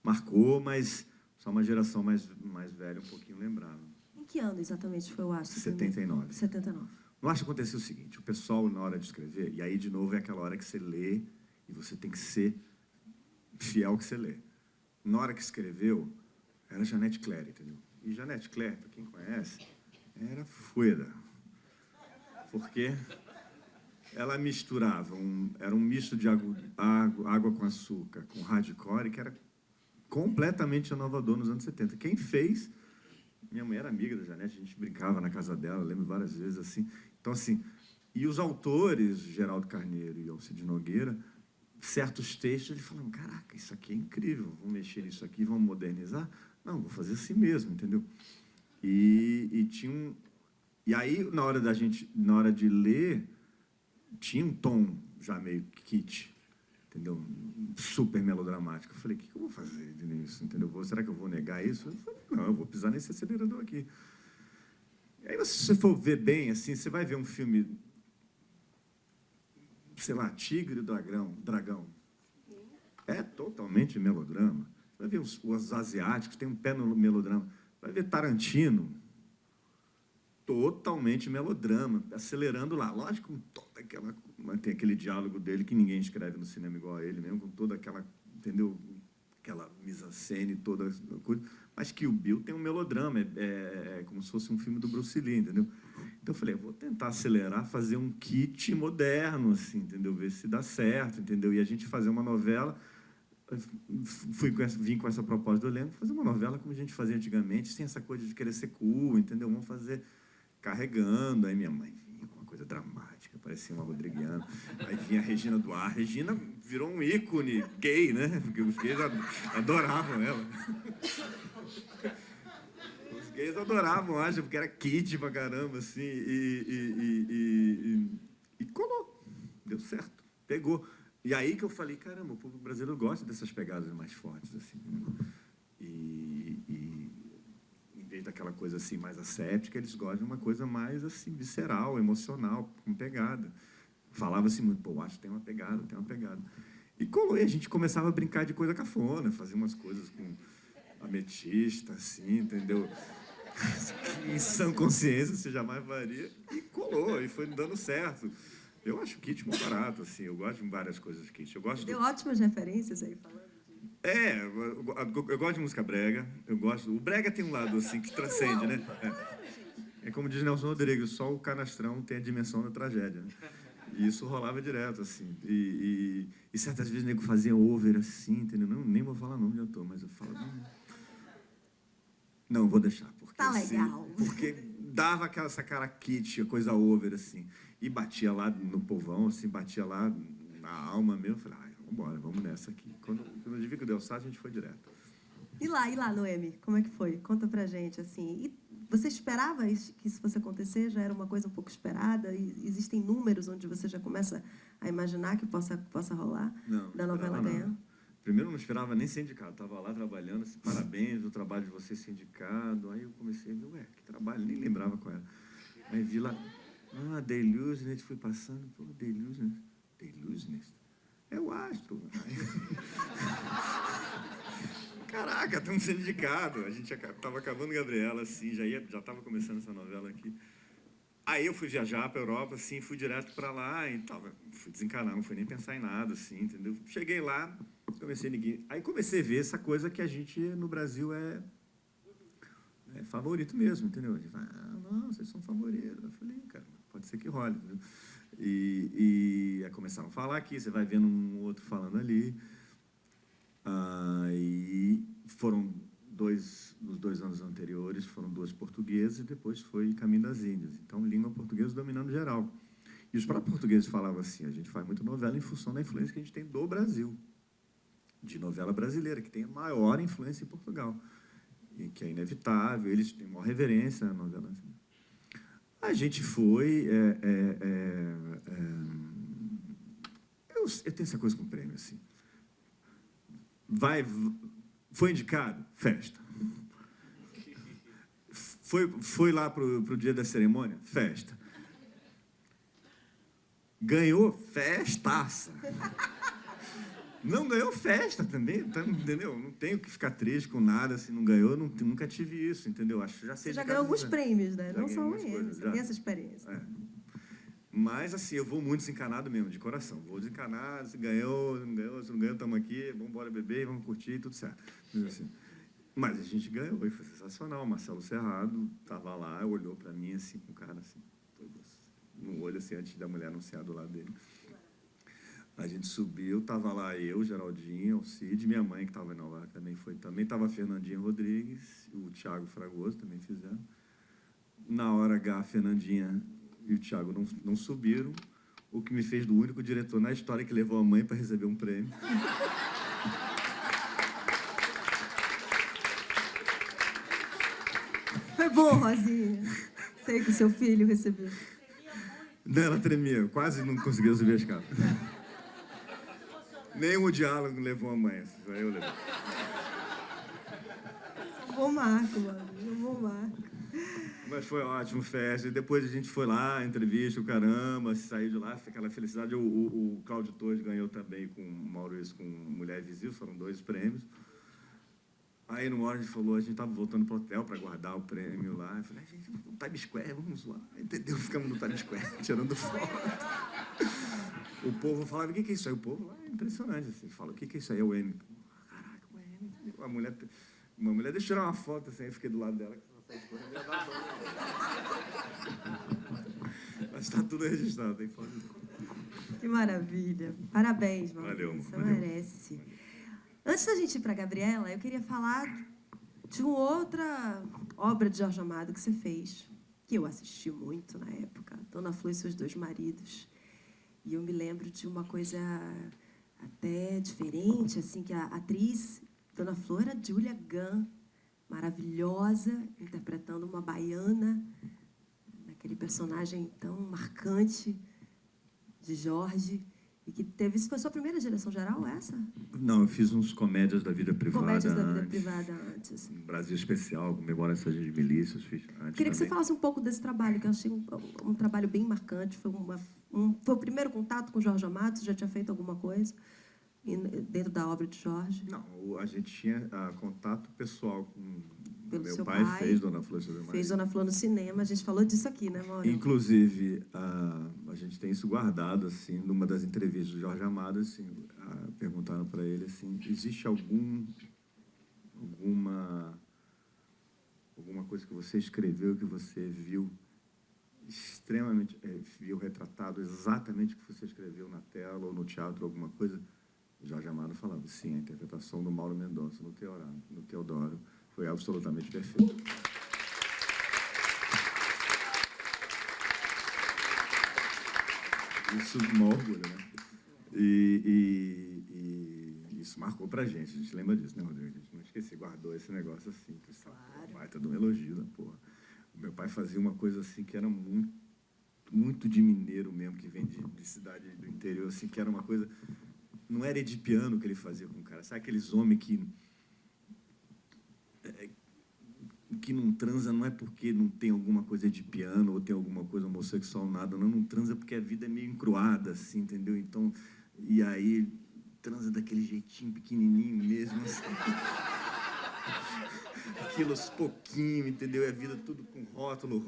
marcou, mas só uma geração mais velha um pouquinho lembrava. Em que ano exatamente foi o Astro? 79. 79. No Astro aconteceu o seguinte, o pessoal, na hora de escrever, e aí, de novo, é aquela hora que você lê, e você tem que ser fiel ao que você lê. Na hora que escreveu, era Janete Claire, entendeu? E Janete Claire, para quem conhece, era fueda. Porque ela misturava, era um misto de água com açúcar, com hardcore, que era completamente inovador nos anos 70. Quem fez... Minha mãe era amiga da Janete, a gente brincava na casa dela, lembro várias vezes, assim. Então, assim, e os autores, Geraldo Carneiro e Alcides Nogueira, certos textos, eles falaram, caraca, isso aqui é incrível, vamos mexer nisso aqui, vamos modernizar? Não, vou fazer assim mesmo, entendeu? E aí, na hora de ler, tinha um tom já meio kitsch, entendeu? Super melodramático. Eu falei, o que eu vou fazer nisso, entendeu? Será que eu vou negar isso? Eu falei, não, eu vou pisar nesse acelerador aqui. E aí, se você for ver bem, assim, você vai ver um filme, sei lá, Tigre e Dragão. É totalmente melodrama. Você vai ver os asiáticos, tem um pé no melodrama. Vai ver Tarantino, totalmente melodrama, acelerando lá. Lógico, com toda aquela... Tem aquele diálogo dele que ninguém escreve no cinema igual a ele mesmo, com toda aquela, entendeu? Aquela mise-en-scène, toda coisa. Mas que o Bill tem um melodrama, é como se fosse um filme do Bruce Lee, entendeu? Então eu falei, eu vou tentar acelerar, fazer um kit moderno, assim, entendeu? Ver se dá certo, entendeu? E a gente fazer uma novela... Vim com essa proposta do elenco, fazer uma novela como a gente fazia antigamente, sem essa coisa de querer ser cool, entendeu? Vamos fazer carregando. Aí minha mãe vinha com uma coisa dramática, parecia uma rodriguiana. Aí vinha a Regina Duarte. Regina virou um ícone gay, né? Porque os gays adoravam ela. Os gays adoravam, acho, porque era kit pra caramba, assim, e colou. Deu certo, pegou. E aí que eu falei, caramba, o público brasileiro gosta dessas pegadas mais fortes, assim. E em vez daquela coisa assim mais asséptica, eles gostam de uma coisa mais assim visceral, emocional, com pegada. Falava assim muito, pô, acho que tem uma pegada, tem uma pegada. E colou, e a gente começava a brincar de coisa cafona, fazer umas coisas com ametista, assim, entendeu? Que em sã consciência você jamais faria. E colou, e foi dando certo. Eu acho o Kit muito barato, assim, eu gosto de várias coisas do Kit. Eu gosto Deu ótimas referências aí falando. Eu gosto de música brega, eu gosto... O brega tem um lado, assim, que transcende, né? É como diz Nelson Rodrigues, só o canastrão tem a dimensão da tragédia, né? E isso rolava direto, assim. E certas vezes o nego fazia over, assim, entendeu? Não, nem vou falar nome de autor, mas eu falo... Não, vou deixar. Porque, tá legal. Assim, porque dava essa cara kit, coisa over, assim. E batia lá no povão, assim, batia lá na alma mesmo. Eu falei, vambora, vamos nessa aqui. Quando eu vi que deu certo, a gente foi direto. E lá, Noemi, como é que foi? Conta pra gente, assim. E você esperava que isso fosse acontecer? Já era uma coisa um pouco esperada? E existem números onde você já começa a imaginar que possa rolar da novela ganhar? Primeiro, não esperava nem ser indicado. Estava lá trabalhando, assim, parabéns do trabalho de você ser indicado. Aí eu comecei a ver, que trabalho, nem lembrava qual era. Aí vi lá, The Illusionist, fui passando, pô, The Illusionist? É o astro. Caraca, estamos sendo indicados. A gente estava acabando Gabriela, assim, já estava começando essa novela aqui. Aí eu fui viajar para a Europa, assim, fui direto para lá e fui desencanar, não fui nem pensar em nada, assim, entendeu? Cheguei lá, comecei a ver essa coisa que a gente, no Brasil, é favorito mesmo, entendeu? A gente fala, não, vocês são favoritos. Eu falei, cara, pode ser que role, entendeu? E aí começaram a falar aqui, você vai vendo um outro falando ali. E foram nos 2 anos anteriores, foram 2 portugueses e depois foi Caminho das Índias. Então, língua portuguesa dominando geral. E os próprios portugueses falavam assim, a gente faz muita novela em função da influência que a gente tem do Brasil, de novela brasileira, que tem a maior influência em Portugal, e que é inevitável, eles têm maior reverência na novela. Assim. A gente foi... eu tenho essa coisa com prêmio, assim. Foi indicado? Festa. Foi lá pro dia da cerimônia? Festa. Ganhou? Festaça. Não ganhou? Festa também, entendeu? Não tenho que ficar triste com nada, se não ganhou, nunca tive isso, entendeu? Você já ganhou alguns prêmios, né? Não só o Emmy, você tem essa experiência. Mas, assim, eu vou muito desencanado mesmo, de coração. Vou desencanado, se ganhou, não ganhou, se não ganhou, estamos aqui, vamos embora beber, vamos curtir, tudo certo. Mas a gente ganhou, e foi sensacional. O Marcelo Serrado estava lá, olhou para mim, assim, com cara, assim, no olho, assim, antes da mulher anunciar do lado dele. A gente subiu, estava lá eu, Geraldinho, o Cid, minha mãe, que estava em Nova York, também estava a Fernandinha Rodrigues, o Thiago Fragoso também fizeram. Na hora H, a Fernandinha e o Thiago não subiram, o que me fez do único diretor na história que levou a mãe para receber um prêmio. Foi bom, Rosinha. Sei que o seu filho recebeu. Não, ela tremia, quase não conseguia subir a escada. Nem o diálogo levou a mãe, só eu levei. Um bom marco, mano, um bom marco. Mas foi ótimo, festa. E depois a gente foi lá, entrevista, o caramba, saiu de lá, aquela felicidade. O Cláudio Torres ganhou também com o Maurício, com Mulher Invisível, foram 2 prêmios. Aí, numa hora, a gente falou, a gente estava voltando para o hotel para guardar o prêmio lá. Eu falei, gente, no Times Square, vamos lá. Entendeu? Ficamos no Times Square, tirando foto. O povo falava, o que é isso aí? O povo lá é impressionante, assim, fala, o que é isso aí? É o Emmy. Caraca, o Emmy. Uma mulher, deixa eu tirar uma foto, assim, eu fiquei do lado dela. Mas está tudo registrado, tem foto. Que maravilha. Parabéns, Maurício. Valeu. Você merece. Antes da gente ir para a Gabriela, eu queria falar de uma outra obra de Jorge Amado que você fez, que eu assisti muito na época, Dona Flor e Seus 2 Maridos. E eu me lembro de uma coisa até diferente, assim, que a atriz Dona Flor era Julia Gunn, maravilhosa, interpretando uma baiana, aquele personagem tão marcante de Jorge, e que teve... Isso foi a sua primeira direção geral, essa? Não, eu fiz uns comédias da vida privada. Comédias da vida privada antes. Brasil Especial, com Memória de Milícias, fiz antes. Queria que você falasse um pouco desse trabalho, que eu achei um trabalho bem marcante. Foi o primeiro contato com Jorge Amado? Você já tinha feito alguma coisa dentro da obra de Jorge? Não, a gente tinha contato pessoal com... Pelo meu seu pai fez Dona Flor. Fez Dona Flor no cinema. A gente falou disso aqui, né, Mauro? Inclusive, a gente tem isso guardado, assim, numa das entrevistas do Jorge Amado, assim, perguntaram para ele, assim, existe alguma coisa que você escreveu, que você viu extremamente, viu retratado exatamente o que você escreveu na tela ou no teatro, alguma coisa? O Jorge Amado falava, sim, a interpretação do Mauro Mendonça no Teodoro foi absolutamente perfeita. Isso é um orgulho, né? E isso marcou pra gente. A gente lembra disso, né, Rodrigo? A gente não esqueceu, guardou esse negócio assim. Claro. Baita de um elogio, né, porra? O meu pai fazia uma coisa assim que era muito de mineiro mesmo, que vem de cidade do interior, assim, que era uma coisa... Não era edipiano que ele fazia com o cara. Sabe aqueles homens que não transa não é porque não tem alguma coisa de piano ou tem alguma coisa homossexual, nada. Não transa porque a vida é meio encruada, assim, entendeu? Então, e aí transa daquele jeitinho pequenininho mesmo, assim. Aquilo aos pouquinho, entendeu? E a vida tudo com rótulo.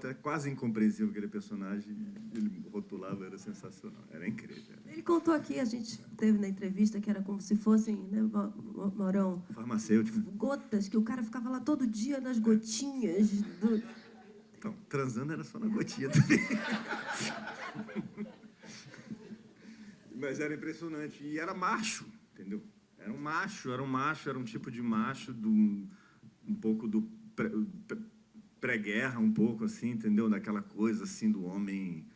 É quase incompreensível aquele personagem. Ele rotulava, era sensacional, era incrível. Ele contou aqui, a gente teve na entrevista, que era como se fossem, né, Maurão? Farmacêutico. Gotas, que o cara ficava lá todo dia nas gotinhas. Então, transando era só na gotinha também. Mas era impressionante. E era macho, entendeu? Era um tipo de macho um pouco do pré-guerra, um pouco assim, entendeu? Daquela coisa assim do homem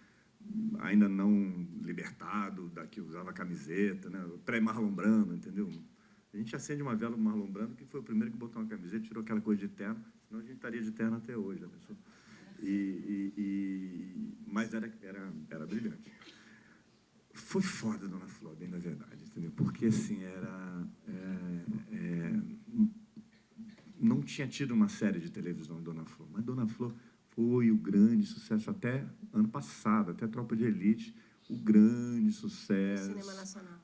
ainda não libertado, que usava camiseta, né? Pré-Marlon Brando, entendeu? A gente acende uma vela do Marlon Brando, que foi o primeiro que botou uma camiseta, tirou aquela coisa de terno, senão a gente estaria de terno até hoje, a pessoa. Mas era brilhante. Foi foda, Dona Flor, bem na verdade, entendeu? Porque, assim, não tinha tido uma série de televisão de Dona Flor, mas Dona Flor foi o grande sucesso até ano passado, até Tropa de Elite, o grande sucesso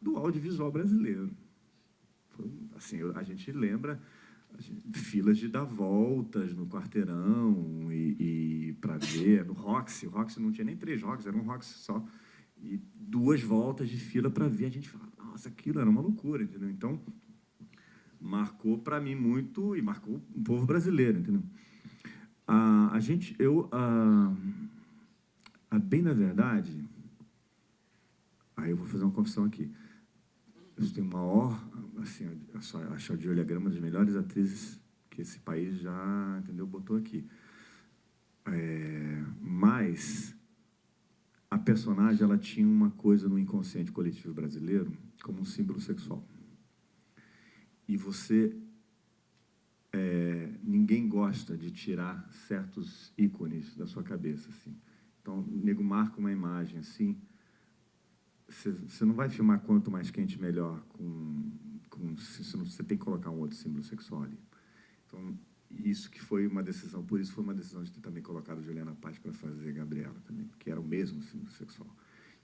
do audiovisual brasileiro. Foi, assim, a gente lembra filas de dar voltas no quarteirão e para ver, no Roxy. O Roxy não tinha nem 3 Roxy, era um Roxy só. E 2 voltas de fila para ver. A gente falava, nossa, aquilo era uma loucura, entendeu? Então, marcou para mim muito e marcou o povo brasileiro, entendeu? Bem na verdade, aí eu vou fazer uma confissão aqui. Eu tenho assim, acho a Giulia Grama uma das melhores atrizes que esse país já, entendeu, botou aqui. Mas a personagem, ela tinha uma coisa no inconsciente coletivo brasileiro como um símbolo sexual. E ninguém gosta de tirar certos ícones da sua cabeça, assim. Então, o nego marca uma imagem, assim, você não vai filmar quanto mais quente, melhor, você tem que colocar um outro símbolo sexual ali. Então, isso que foi uma decisão, por isso foi uma decisão de ter também colocado Juliana Paz para fazer Gabriela também, porque era o mesmo símbolo sexual.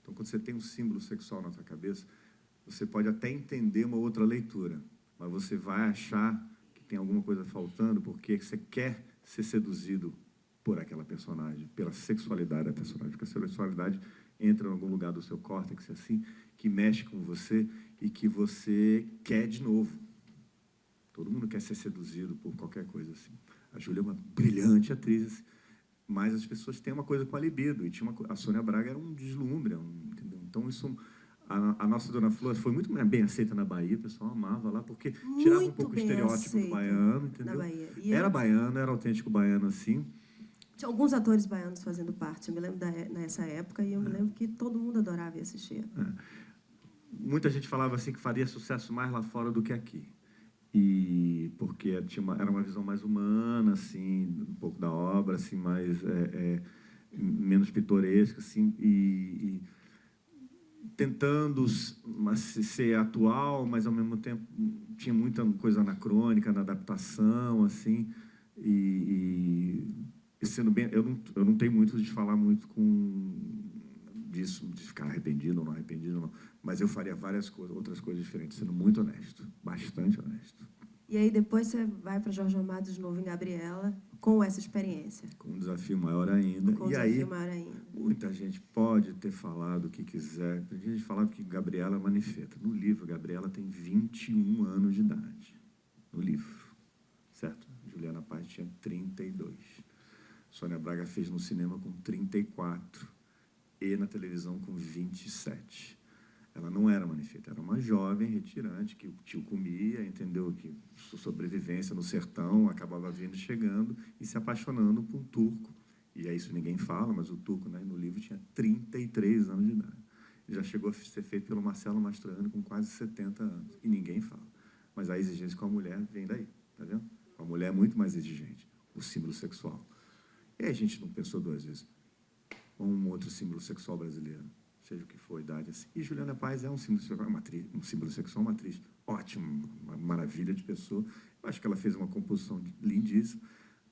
Então, quando você tem um símbolo sexual na sua cabeça, você pode até entender uma outra leitura, mas você vai achar que tem alguma coisa faltando porque você quer ser seduzido por aquela personagem, pela sexualidade da personagem, porque a sexualidade entra em algum lugar do seu córtex, assim, que mexe com você e que você quer de novo. Todo mundo quer ser seduzido por qualquer coisa assim. A Júlia é uma brilhante atriz, mas as pessoas têm uma coisa com a libido. E a Sônia Braga era um deslumbre, entendeu? Então, a nossa Dona Flor foi muito bem aceita na Bahia, o pessoal amava lá, porque tirava um pouco o estereótipo do baiano, entendeu? Era baiano, era autêntico baiano, assim. Tinha alguns atores baianos fazendo parte, eu me lembro nessa época, e eu me lembro que todo mundo adorava assistir. Muita gente falava assim que faria sucesso mais lá fora do que aqui. e porque era uma visão mais humana, assim, um pouco da obra, assim, mais menos pitoresca, assim, e tentando ser atual, mas ao mesmo tempo tinha muita coisa anacrônica na adaptação, assim, e sendo bem, eu não tenho muito de falar muito disso, de ficar arrependido ou não arrependido, não. Mas eu faria outras coisas diferentes, sendo muito honesto, bastante honesto. E aí depois você vai para Jorge Amado de novo em Gabriela, com essa experiência. Com um desafio maior ainda. Com um desafio maior ainda. Muita gente pode ter falado o que quiser. Tem gente falando que Gabriela é manifesta. No livro, Gabriela tem 21 anos de idade. No livro. Certo? Juliana Paz tinha 32. Sônia Braga fez no cinema com 34. E na televisão com 27. Ela não era manifesta, era uma jovem retirante que o tio comia, entendeu? Que sua sobrevivência no sertão acabava chegando e se apaixonando por um turco. E é isso ninguém fala, mas o turco, né, no livro tinha 33 anos de idade. Ele já chegou a ser feito pelo Marcelo Mastroianni com quase 70 anos. E ninguém fala. Mas a exigência com a mulher vem daí, tá vendo? A mulher é muito mais exigente, o símbolo sexual. E aí a gente não pensou duas vezes. Um outro símbolo sexual brasileiro, seja o que for a idade. Assim. E Juliana Paz é um símbolo sexual, um símbolo sexual, uma atriz ótima, uma maravilha de pessoa. Eu acho que ela fez uma composição lindíssima,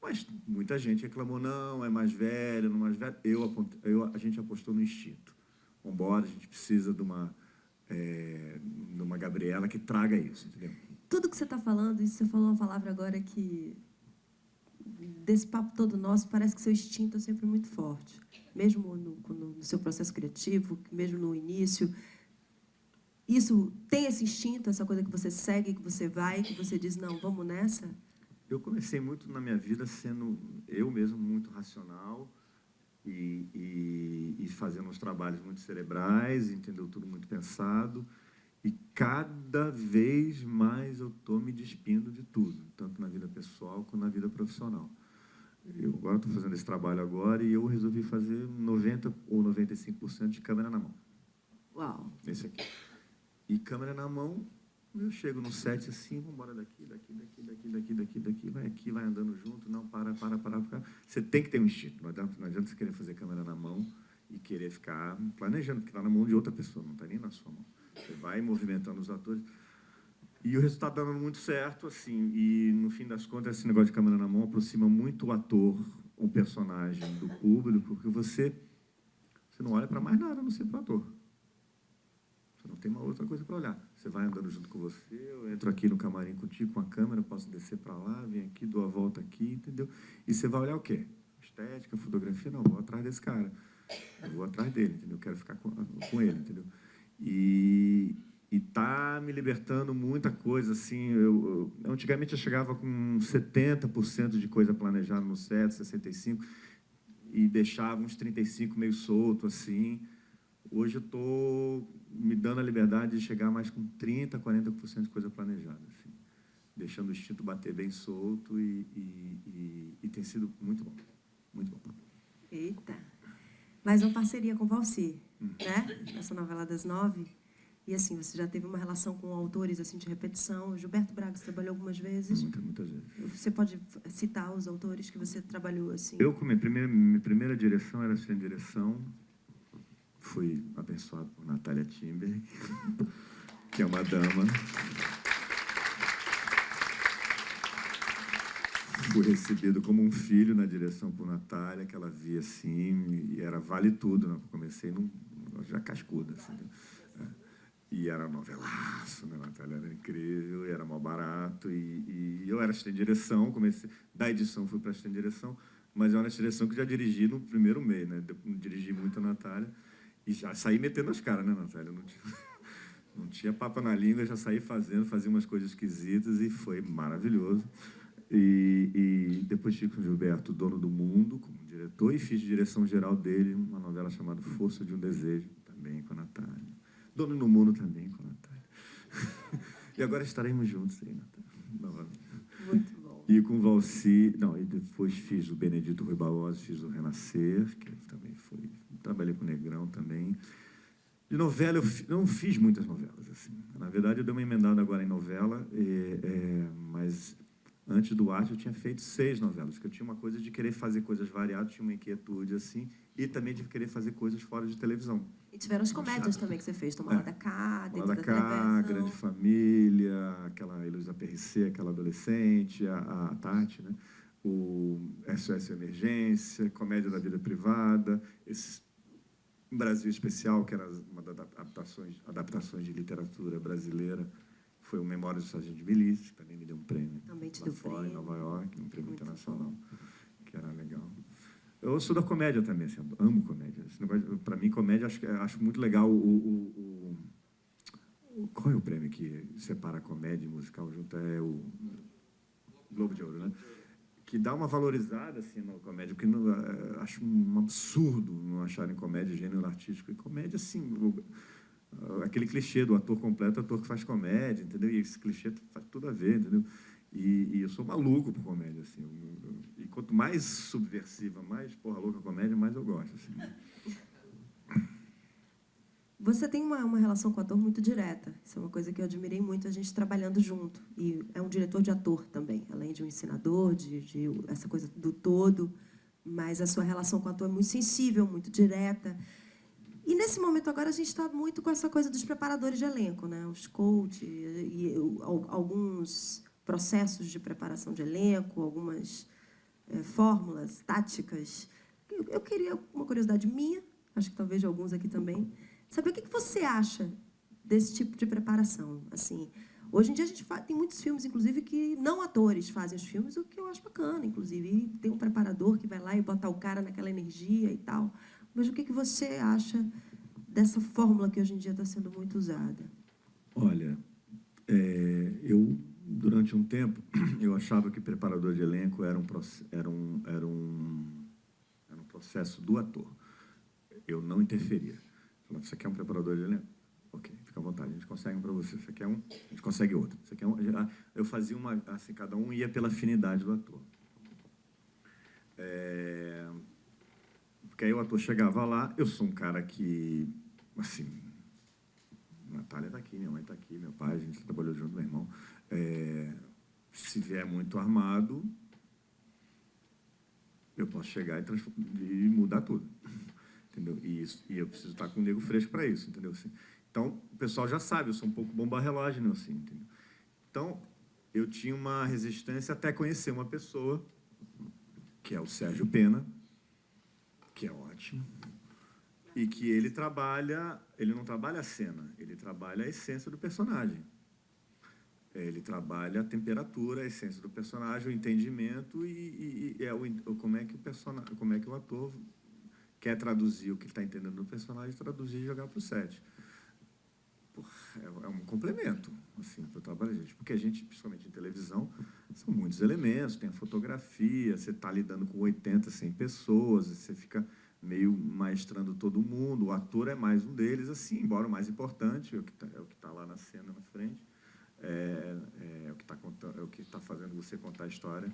mas muita gente reclamou, não, é mais velha, não é mais velha. A gente apostou no instinto. Vambora, a gente precisa de uma Gabriela que traga isso, entendeu? Tudo que você está falando, isso você falou uma palavra agora que, desse papo todo nosso, parece que seu instinto é sempre muito forte. Mesmo no seu processo criativo, mesmo no início. Isso tem esse instinto, essa coisa que você segue, que você vai, que você diz, não, vamos nessa? Eu comecei muito na minha vida sendo eu mesmo muito racional e fazendo uns trabalhos muito cerebrais, entendeu? Tudo muito pensado. E cada vez mais eu estou me despindo de tudo, tanto na vida pessoal quanto na vida profissional. Eu agora estou fazendo esse trabalho agora e eu resolvi fazer 90% ou 95% de câmera na mão. Uau! Esse aqui. E câmera na mão, eu chego no set assim, vamos embora daqui, vai aqui, vai andando junto, não, para. Você tem que ter um instinto, não adianta você querer fazer câmera na mão e querer ficar planejando, porque está na mão de outra pessoa, não está nem na sua mão. Você vai movimentando os atores. E o resultado está dando muito certo, assim, e no fim das contas, esse negócio de câmera na mão aproxima muito o ator, o personagem do público, porque você não olha para mais nada, a não ser para o ator. Você não tem uma outra coisa para olhar. Você vai andando junto com você, eu entro aqui no camarim contigo com a câmera, posso descer para lá, vem aqui, dou a volta aqui, entendeu? E você vai olhar o quê? Estética, fotografia, não, vou atrás desse cara. Eu vou atrás dele, entendeu? Eu quero ficar com ele, entendeu? E tá me libertando muita coisa, assim. Antigamente eu chegava com 70% de coisa planejada no set, 65%, e deixava uns 35% meio solto, assim. Hoje eu estou me dando a liberdade de chegar mais com 30%, 40% de coisa planejada, assim. Deixando o instinto bater bem solto e tem sido muito bom. Muito bom. Eita! Mais uma parceria com Valci, né? Nessa novela das 9. E, assim, você já teve uma relação com autores assim, de repetição. Gilberto Braga, você trabalhou algumas vezes? Muitas vezes. Você pode citar os autores que você trabalhou, assim? Minha primeira direção era sem direção. Fui abençoado por Natália Timber, que é uma dama. Fui recebido como um filho na direção por Natália, que ela via assim, e era vale tudo, né? Comecei já cascuda, assim, né? E era novelaço, né? Natália era incrível, e era mal barato, e eu era assistente de direção, comecei, da edição fui para assistente de direção, mas eu era assistente de direção que já dirigi no primeiro mês, né? Dirigi muito a Natália, e já saí metendo as caras, né, Natália? Não tinha papo na língua, já saí fazia umas coisas esquisitas, e foi maravilhoso. E depois tive com o Gilberto, Dono do Mundo, como diretor, e fiz direção geral dele, uma novela chamada Força de um Desejo, também com a Natália. Dono do Mundo também com a Natália. E agora estaremos juntos aí, Natália, novamente. Muito bom. E com o Valci, e depois fiz o Benedito Rui Barbosa, fiz o Renascer, que também foi, trabalhei com o Negrão também. De novela, eu não fiz muitas novelas, assim. Na verdade, eu dei uma emendada agora em novela, Mas antes do Arte eu tinha feito 6 novelas, porque eu tinha uma coisa de querer fazer coisas variadas, tinha uma inquietude assim, e também de querer fazer coisas fora de televisão. E tiveram as comédias também que você fez, Toma Lá da Cá, Dentro da Cá, Televisão. Grande Família, aquela Heloísa Perricê, aquela adolescente, a Tati, né? O SOS Emergência, Comédia da Vida Privada, esse Brasil Especial, que era uma das adaptações de literatura brasileira, foi o Memórias do Sargento de Milícia, que também me deu um prêmio. Também te lá deu fora, prêmio. em Nova York, um prêmio Muito internacional, bom. que era legal. Eu sou da comédia também, assim, amo comédia. Para mim, comédia, acho muito legal qual é o prêmio que separa comédia e musical junto? É o Globo de Ouro, né? Que dá uma valorizada assim, na comédia, porque acho um absurdo não acharem comédia gênero artístico. E comédia, assim, aquele clichê do ator completo, ator que faz comédia, entendeu? E esse clichê faz tudo a ver, entendeu? E eu sou maluco por comédia, assim. E quanto mais subversiva, mais porra louca a comédia, mais eu gosto, assim. Você tem uma relação com o ator muito direta. Isso é uma coisa que eu admirei muito, a gente trabalhando junto. E é um diretor de ator também, além de um ensinador, de essa coisa do todo. Mas a sua relação com o ator é muito sensível, muito direta. E nesse momento agora a gente está muito com essa coisa dos preparadores de elenco, né? Os coaches e alguns processos de preparação de elenco, algumas fórmulas, táticas. Eu queria uma curiosidade minha, acho que talvez de alguns aqui também, saber o que você acha desse tipo de preparação. Assim, hoje em dia a gente tem muitos filmes, inclusive, que não atores fazem os filmes, o que eu acho bacana, inclusive. E tem um preparador que vai lá e bota o cara naquela energia e tal. Mas o que você acha dessa fórmula que hoje em dia está sendo muito usada? Olha, eu, durante um tempo, eu achava que preparador de elenco era um processo do ator. Eu não interferia. Falava, você quer um preparador de elenco? Ok, fica à vontade, a gente consegue um para você. Você quer um? A gente consegue outro. Você quer um? Eu fazia uma, assim, cada um ia pela afinidade do ator. Porque aí o ator chegava lá, eu sou um cara que, assim, Natália está aqui, minha mãe está aqui, meu pai, a gente trabalhou junto, meu irmão. Se vier muito armado, eu posso chegar e mudar tudo, entendeu? E eu preciso estar com o nego fresco para isso, entendeu? Assim, então, o pessoal já sabe, eu sou um pouco bomba-relógio, né, assim, entendeu? Então, eu tinha uma resistência até conhecer uma pessoa, que é o Sérgio Pena, que é ótimo, e que ele não trabalha a cena, ele trabalha a essência do personagem. Ele trabalha a temperatura, a essência do personagem, o entendimento como é que o ator quer traduzir o que ele está entendendo do personagem, traduzir e jogar para o set. É um complemento, assim, para o trabalho da gente. Porque a gente, principalmente em televisão, são muitos elementos, tem a fotografia, você está lidando com 80, 100 pessoas, você fica meio maestrando todo mundo, o ator é mais um deles, assim, embora o mais importante, é o que tá lá na cena, na frente, é o que está fazendo você contar a história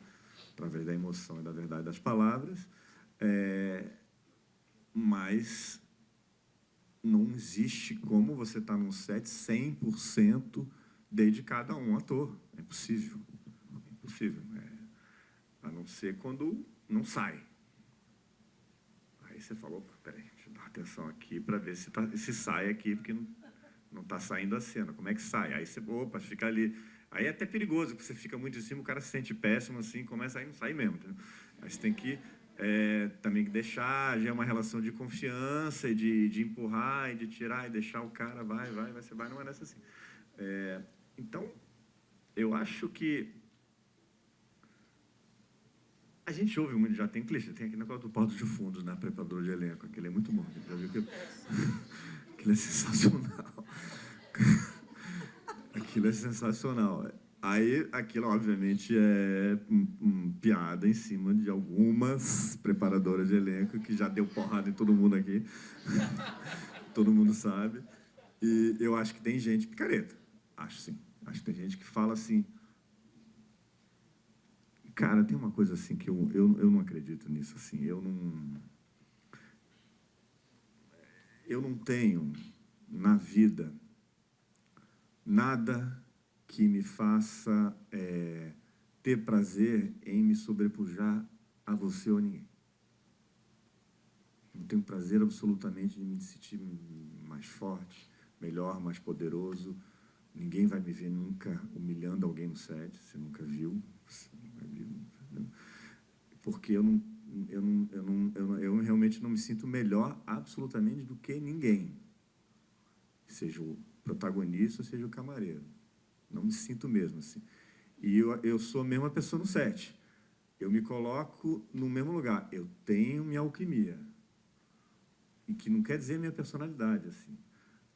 através da emoção e da verdade das palavras, mas não existe como você estar num set 100% dedicado a um ator. É impossível. É impossível. A não ser quando não sai. Aí você falou, peraí, deixa eu dar atenção aqui para ver se sai aqui, porque não está saindo a cena. Como é que sai? Aí você, opa, fica ali. Aí é até perigoso, porque você fica muito em cima, o cara se sente péssimo, assim, começa a não sair mesmo. Entendeu? Aí você tem que também deixar, já é uma relação de confiança, e de empurrar, e de tirar, e deixar o cara, você vai, não é nessa assim. Então, eu acho que a gente ouve muito, já tem clichê, tem aquele negócio do Porto de Fundos, né, preparador de elenco, aquele é muito bom, já viu que aquilo é sensacional. Aquilo é sensacional. Aí, aquilo, obviamente, é piada em cima de algumas preparadoras de elenco que já deu porrada em todo mundo aqui. Todo mundo sabe. E eu acho que tem gente picareta. Acho sim. Acho que tem gente que fala assim... Cara, tem uma coisa assim que eu não acredito nisso. Assim, eu não tenho na vida nada que me faça ter prazer em me sobrepujar a você ou a ninguém. Não tenho prazer absolutamente de me sentir mais forte, melhor, mais poderoso. Ninguém vai me ver nunca humilhando alguém no set, você nunca viu, entendeu? Porque eu realmente não me sinto melhor absolutamente do que ninguém, seja o protagonista, seja o camareiro. Não me sinto mesmo assim. E eu sou a mesma pessoa no set. Eu me coloco no mesmo lugar. Eu tenho minha alquimia. E que não quer dizer minha personalidade, assim.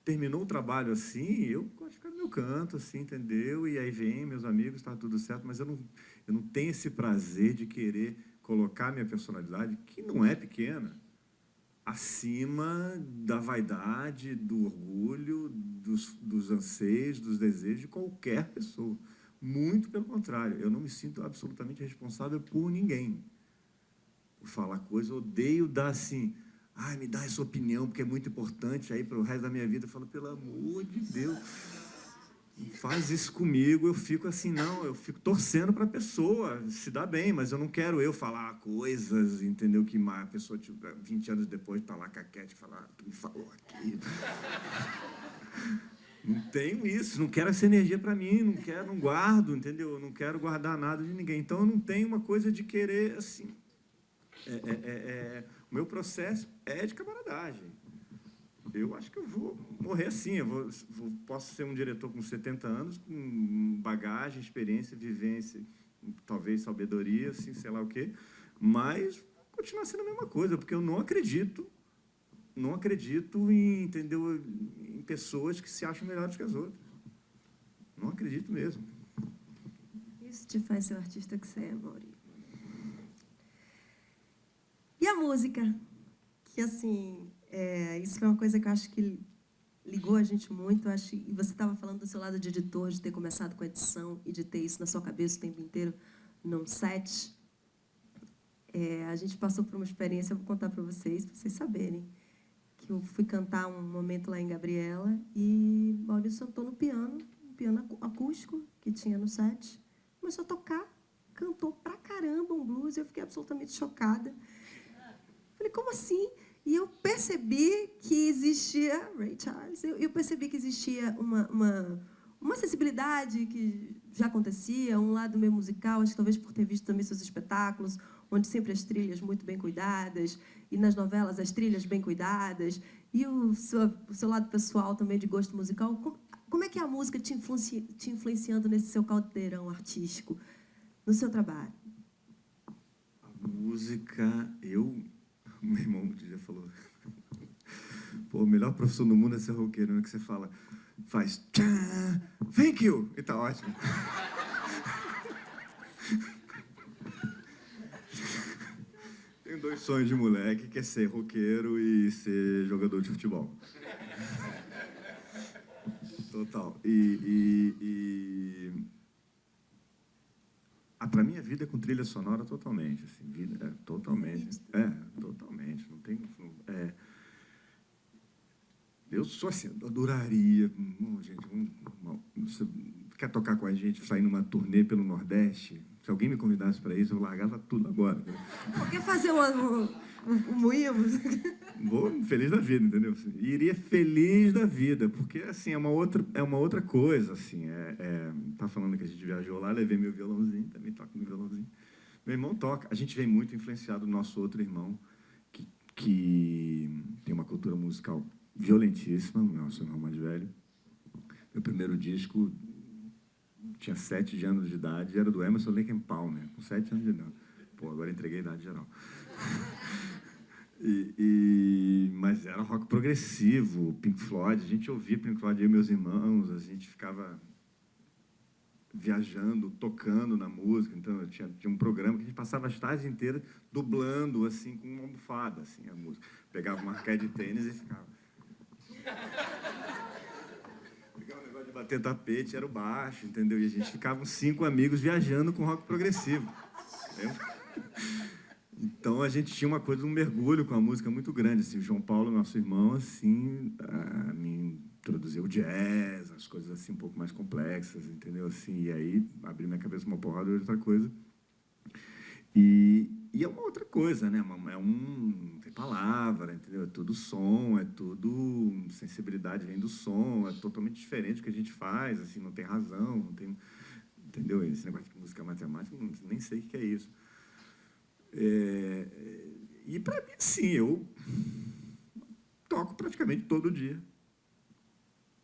Terminou o trabalho assim, eu gosto de ficar no meu canto, assim, entendeu? E aí vem meus amigos, está tudo certo, mas eu não tenho esse prazer de querer colocar minha personalidade, que não é pequena, acima da vaidade, do orgulho, dos anseios, dos desejos de qualquer pessoa. Muito pelo contrário, eu não me sinto absolutamente responsável por ninguém. Por falar coisa, eu odeio dar assim... Ai, me dá essa opinião, porque é muito importante aí para o resto da minha vida. Eu falo, pelo amor de Deus, não faz isso comigo. Eu fico assim, não, eu fico torcendo para a pessoa se dar bem, mas eu não quero eu falar coisas, entendeu? Que a pessoa, tipo, 20 anos depois, está lá com a Cat e fala, tu me falou aqui. Não tenho isso, não quero essa energia para mim, não guardo, entendeu? Eu não quero guardar nada de ninguém. Então, eu não tenho uma coisa de querer, assim... O meu processo é de camaradagem. Eu acho que eu vou morrer assim. Posso ser um diretor com 70 anos, com bagagem, experiência, vivência, talvez sabedoria, assim, sei lá o quê, mas continuar sendo a mesma coisa, porque eu não acredito em, entendeu, em pessoas que se acham melhores que as outras. Não acredito mesmo. Isso te faz ser o artista que você é, Mauri. E a música? Que, assim, isso foi uma coisa que eu acho que ligou a gente muito. E você estava falando do seu lado de editor, de ter começado com a edição e de ter isso na sua cabeça o tempo inteiro num set. A gente passou por uma experiência, eu vou contar para vocês saberem, que eu fui cantar um momento lá em Gabriela e Maurício sentou no piano, um piano acústico que tinha no set, começou a tocar, cantou pra caramba um blues, e eu fiquei absolutamente chocada. Falei, como assim? E eu percebi que existia... Ray Charles. Eu percebi que existia uma sensibilidade que já acontecia, um lado meio musical, acho que talvez por ter visto também seus espetáculos, onde sempre as trilhas muito bem cuidadas, e nas novelas as trilhas bem cuidadas, e o seu lado pessoal também de gosto musical. Como é que a música te influenciando nesse seu caldeirão artístico, no seu trabalho? A música, meu irmão um dia falou, pô, a melhor profissão do mundo é ser roqueiro, né? Que você faz tchá, thank you, e tá ótimo. Tenho 2 sonhos de moleque, que é ser roqueiro e ser jogador de futebol. Total. Para mim, a vida é com trilha sonora totalmente. Assim, totalmente. Totalmente. Não tem... eu sou assim, eu adoraria... gente, você quer tocar com a gente, sair numa turnê pelo Nordeste? Se alguém me convidasse para isso, eu largava tudo agora. Por que fazer um moído? Vou feliz da vida, entendeu? Iria feliz da vida, porque assim, é uma outra coisa, assim. Tá falando que a gente viajou lá, levei meu violãozinho, também toco meu violãozinho. Meu irmão toca. A gente vem muito influenciado do nosso outro irmão, que tem uma cultura musical violentíssima, nosso irmão mais velho. Meu primeiro disco tinha 7 anos de idade, era do Emerson Lake and Palmer, com 7 anos de idade. Pô, agora entreguei a idade geral. Mas era rock progressivo, Pink Floyd. A gente ouvia Pink Floyd, eu e meus irmãos, a gente ficava viajando, tocando na música. Então, tinha um programa que a gente passava as tardes inteiras dublando, assim, com uma almofada, assim, a música. Pegava uma raquete de tênis e ficava... Pegava um negócio de bater tapete, era o baixo, entendeu? E a gente ficava uns 5 amigos viajando com rock progressivo. Entendeu? Então, a gente tinha uma coisa, um mergulho com a música muito grande. Assim, o João Paulo, nosso irmão, assim, me introduzir o jazz, as coisas assim um pouco mais complexas, entendeu? Assim, e aí abri minha cabeça uma porrada de outra coisa. E é uma outra coisa, né? Tem palavra, entendeu? É tudo som, é tudo sensibilidade vem do som, é totalmente diferente do que a gente faz, assim, não tem razão, não tem, entendeu? Esse negócio de música matemática, nem sei o que é isso. E para mim, assim, eu toco praticamente todo dia.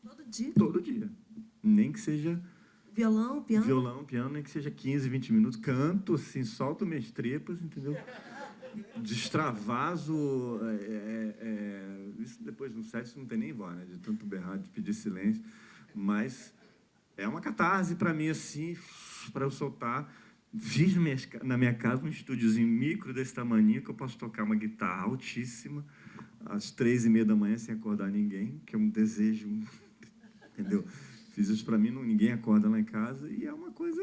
Todo dia? Todo dia. Nem que seja Violão, piano? violão, piano, nem que seja 15, 20 minutos. Canto, assim, solto minhas tripas, entendeu? Destravaso. Isso depois no set não tem nem voz, né? De tanto berrar, de pedir silêncio. Mas é uma catarse para mim, assim, para eu soltar. Fiz na minha casa um estúdiozinho micro desse tamaninho que eu posso tocar uma guitarra altíssima às 3h30 da manhã sem acordar ninguém, que é um desejo, entendeu? Fiz isso para mim, ninguém acorda lá em casa e é uma coisa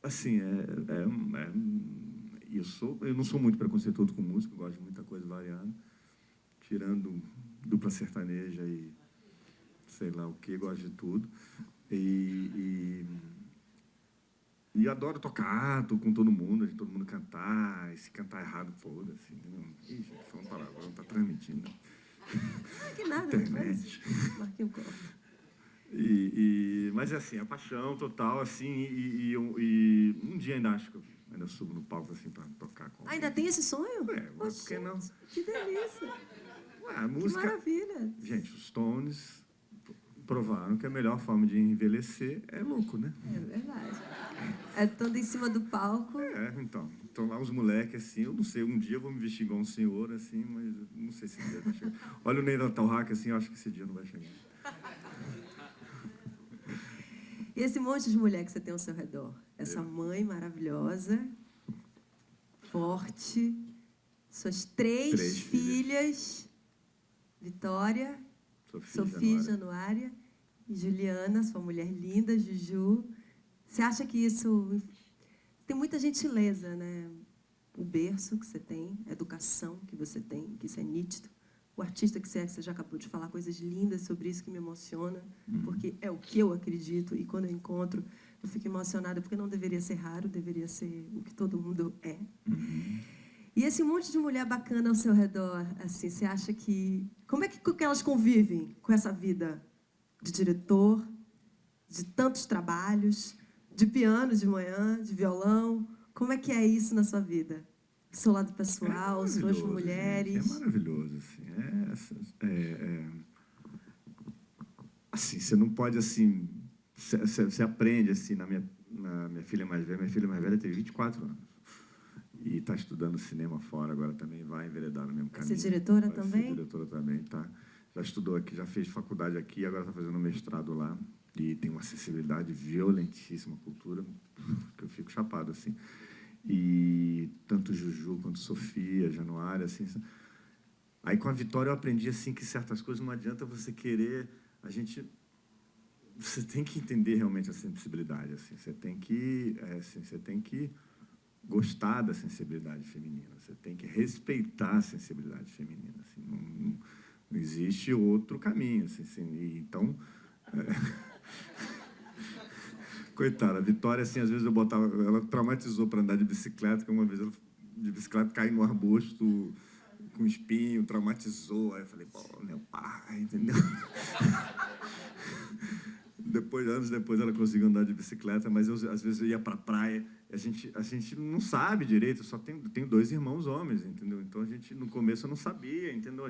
assim, eu não sou muito preconceituoso com música, gosto de muita coisa variada, tirando dupla sertaneja e sei lá o que, gosto de tudo. E adoro tocar, tô com todo mundo cantar, e se cantar errado, foda-se, entendeu? Ih, gente, foi uma palavrão, tá transmitindo. Que nada, Internet. Marquinhos corta. Mas é assim, a paixão total, assim, um dia ainda acho que eu ainda subo no palco, assim, para tocar com Ainda tem esse sonho? por que não? Que delícia. A música... Que maravilha. Gente, os Stones provaram que a melhor forma de envelhecer é louco, né? É verdade. É todo em cima do palco. Então. Estão lá os moleques, assim, eu não sei, um dia eu vou me vestir igual um senhor, assim, mas não sei se esse dia vai chegar. Olha o Ney Natal Hack, assim, eu acho que esse dia não vai chegar. E esse monte de mulher que você tem ao seu redor? Essa mãe maravilhosa, forte, suas três filhas, Vitória, Sofia, Januária e Juliana, sua mulher linda, Juju. Você acha que isso... Tem muita gentileza, né? O berço que você tem, a educação que você tem, que isso é nítido. O artista que você já acabou de falar coisas lindas sobre isso que me emociona, porque é o que eu acredito, e quando eu encontro, eu fico emocionada, porque não deveria ser raro, deveria ser o que todo mundo é. E esse monte de mulher bacana ao seu redor, assim, você acha que... Como é que elas convivem com essa vida de diretor, de tantos trabalhos, de piano de manhã, de violão? Como é que é isso na sua vida? O seu lado pessoal, suas mulheres? Gente, é maravilhoso, assim. Assim, você não pode, assim... Você aprende, assim, na minha filha mais velha. Minha filha mais velha tem 24 anos. E está estudando cinema fora agora também, vai enveredar no mesmo caminho. Vai ser diretora também? Vai ser diretora também, tá? Já estudou aqui, já fez faculdade aqui, agora está fazendo mestrado lá. E tem uma acessibilidade violentíssima à cultura, que eu fico chapado, assim. E tanto Juju quanto Sofia, Januária, assim. Aí com a Vitória eu aprendi, assim, que certas coisas não adianta você querer... Você tem que entender realmente a sensibilidade, assim. Você tem que gostar da sensibilidade feminina. Você tem que respeitar a sensibilidade feminina, assim. Não existe outro caminho, assim. Então... Coitada, a Vitória, assim, às vezes eu botava... Ela traumatizou para andar de bicicleta, que uma vez ela de bicicleta caiu no arbusto com espinho, traumatizou. Aí eu falei, pô, meu pai, entendeu? Anos depois ela conseguiu andar de bicicleta, mas às vezes eu ia para a praia, a gente não sabe direito, eu só tenho 2 irmãos homens, entendeu? Então no começo eu não sabia, entendeu?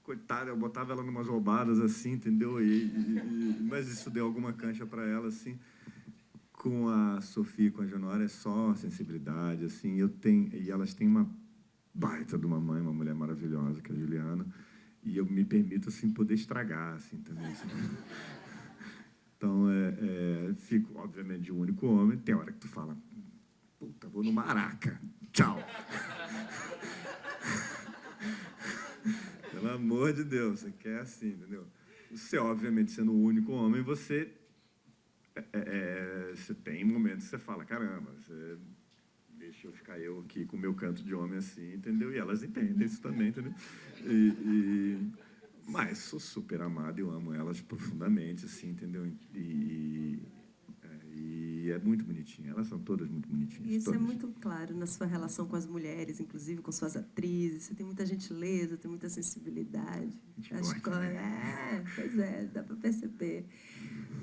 Coitada, eu botava ela numas roubadas assim, entendeu? Mas isso deu alguma cancha para ela, assim. Com a Sofia e com a Januária é só sensibilidade, assim. E elas têm uma baita de uma mãe, uma mulher maravilhosa, que é a Juliana, e eu me permito, assim, poder estragar, assim, também. Assim. Então, fico, obviamente, de um único homem. Tem hora que tu fala, puta, vou no Maraca, tchau. Pelo amor de Deus, você quer assim, entendeu? Você, obviamente, sendo o único homem, você tem momentos que você fala, caramba, deixa eu ficar eu aqui com o meu canto de homem assim, entendeu? E elas entendem isso também, entendeu? Mas sou super amado e eu amo elas profundamente, assim, entendeu? E é muito bonitinho. Elas são todas muito bonitinhas. Isso todas. é muito claro na sua relação com as mulheres, inclusive com suas atrizes. Você tem muita gentileza, tem muita sensibilidade. Pois é, dá para perceber.